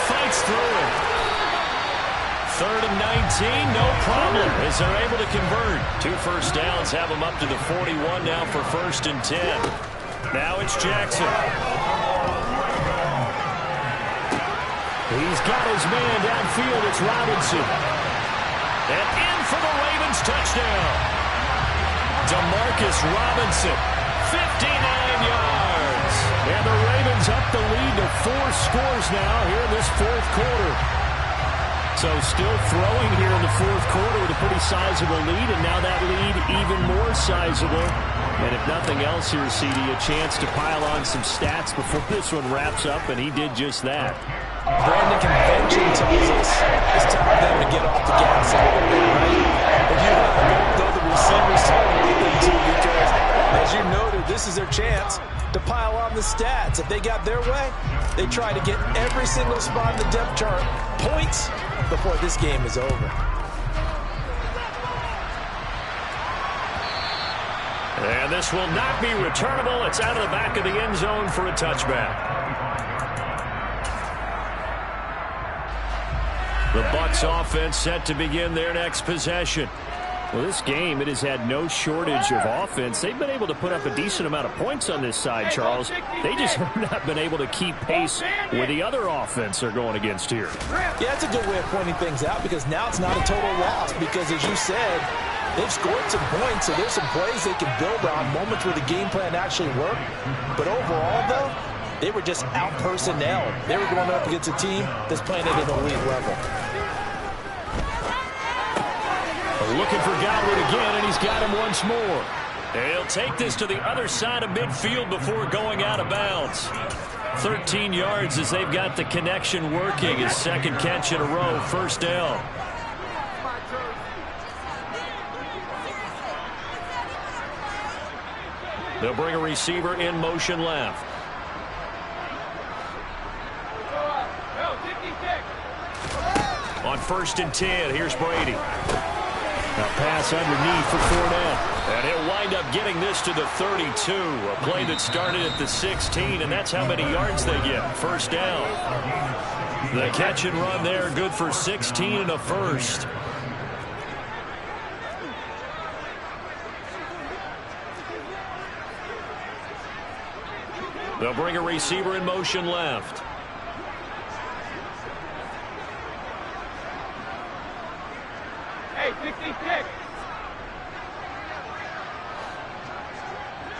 Fights through it. 3rd and 19, no problem, as they're able to convert. 2 first downs have them up to the 41 now for 1st and 10. Now it's Jackson. He's got his man downfield. It's Robinson. And in for the Ravens touchdown. Demarcus Robinson, 59 yards. And the Ravens up the lead to 4 scores now here in this 4th quarter. So still throwing here in the 4th quarter with a pretty sizable lead, and now that lead even more sizable. And if nothing else here, CD, a chance to pile on some stats before this one wraps up, and he did just that. Brandon, convention tells us it's time for them to get off the gas a little bit, right? But you don't know the receivers telling anything to because, as you noted, this is their chance to pile on the stats. If they got their way, they try to get every single spot in the depth chart points before this game is over. And this will not be returnable. It's out of the back of the end zone for a touchback. The Bucs offense set to begin their next possession. Well, this game, it has had no shortage of offense. They've been able to put up a decent amount of points on this side, Charles. They just have not been able to keep pace with the other offense they're going against here. Yeah, that's a good way of pointing things out because now it's not a total loss because, as you said, they've scored some points, so there's some plays they can build on, moments where the game plan actually worked. But overall, though, they were just out-personnel. They were going up against a team that's playing at an elite level. Looking for Godwin again, and he's got him once more. He'll take this to the other side of midfield before going out of bounds. 13 yards as they've got the connection working. His 2nd catch in a row, 1st down. They'll bring a receiver in motion left. On 1st and 10, here's Brady. A pass underneath for Fournette. And he'll wind up getting this to the 32. A play that started at the 16, and that's how many yards they get. 1st down. The catch and run there, good for 16 and a 1st. They'll bring a receiver in motion left. Hey, 66.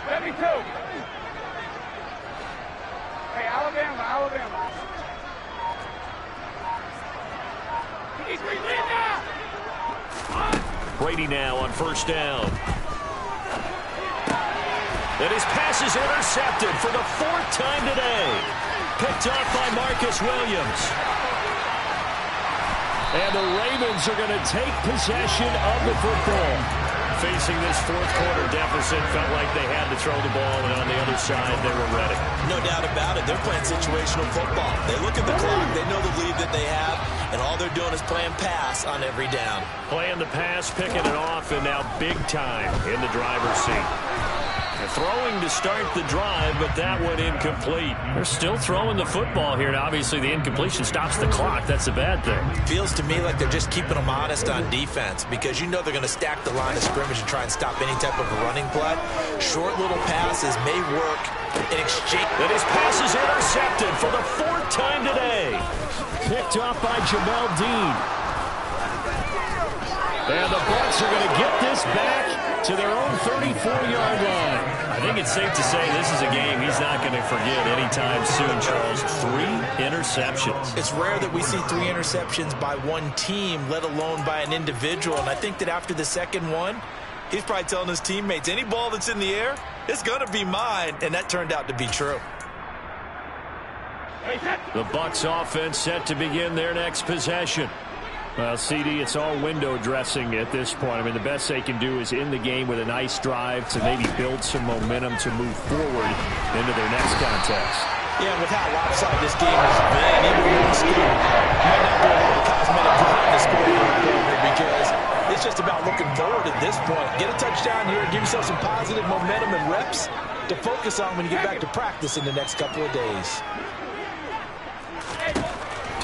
72. Hey, Alabama. Brady now on 1st down. And his pass is intercepted for the 4th time today. Picked off by Marcus Williams. And the Ravens are going to take possession of the football. Facing this 4th quarter deficit, felt like they had to throw the ball, and on the other side, they were ready. No doubt about it. They're playing situational football. They look at the clock. They know the lead that they have, and all they're doing is playing pass on every down. Playing the pass, picking it off, and now big time in the driver's seat. Throwing to start the drive, but that one incomplete. They're still throwing the football here, and obviously the incompletion stops the clock. That's a bad thing. Feels to me like they're just keeping them honest on defense because you know they're going to stack the line of scrimmage and try and stop any type of a running play. Short little passes may work in exchange. And his pass is intercepted for the 4th time today. Picked off by Jamel Dean. And the Bucs are going to get this back to their own 34-yard line. I think it's safe to say this is a game he's not going to forget anytime soon, Charles. 3 interceptions. It's rare that we see 3 interceptions by one team, let alone by an individual. And I think that after the second one, he's probably telling his teammates, any ball that's in the air, it's going to be mine. And that turned out to be true. The Bucs offense set to begin their next possession. Well, CD, it's all window dressing at this point. I mean, the best they can do is end the game with a nice drive to maybe build some momentum to move forward into their next contest. Yeah, with how lopsided this game has been, even one score might not be a lot of cosmetic behind the score because it's just about looking forward at this point. Get a touchdown here and give yourself some positive momentum and reps to focus on when you get back to practice in the next couple of days.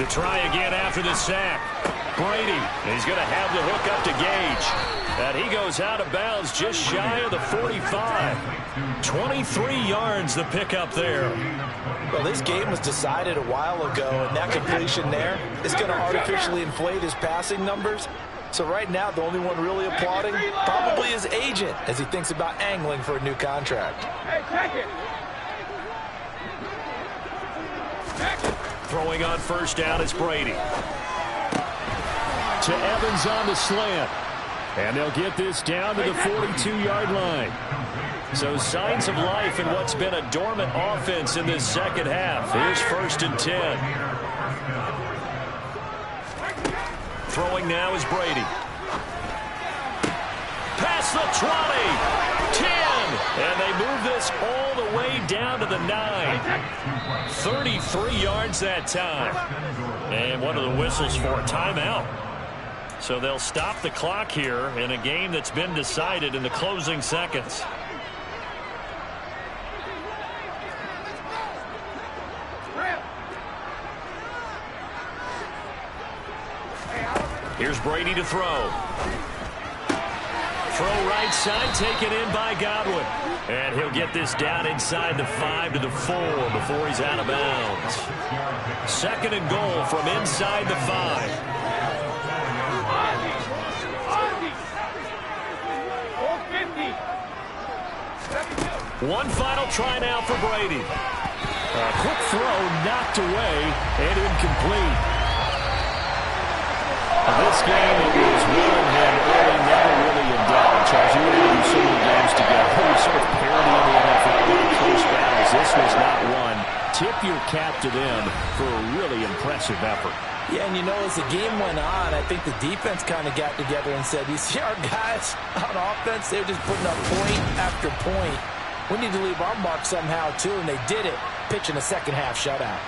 To try again after the sack. Brady, he's going to have the hook up to Gage. And he goes out of bounds just shy of the 45. 23 yards the pickup there. Well, this game was decided a while ago, and that completion there is going to artificially inflate his passing numbers. So right now, the only one really applauding probably his agent as he thinks about angling for a new contract. Hey, check it. Throwing on first down, it's Brady. To Evans on the slant. And they'll get this down to the 42-yard line. So signs of life in what's been a dormant offense in this second half. Here's 1st and 10. Throwing now is Brady. Past the 20. 10. And they move this all the way down to the 9. 33 yards that time. And one of the whistles for a timeout. So they'll stop the clock here in a game that's been decided in the closing seconds. Here's Brady to throw. Throw right side, taken in by Godwin. And he'll get this down inside the 5 to the 4 before he's out of bounds. 2nd and goal from inside the 5. One final try now for Brady. A quick throw knocked away and incomplete. This game, it was winning him early, never really in doubt. Charles, you were able to do so many games together. So much parity in the NFL, really close battles. This was not one. Tip your cap to them for a really impressive effort. Yeah, and you know, as the game went on, I think the defense kind of got together and said, you see our guys on offense, they're just putting up point after point. We need to leave our mark somehow, too, and they did it, pitching a second-half shutout.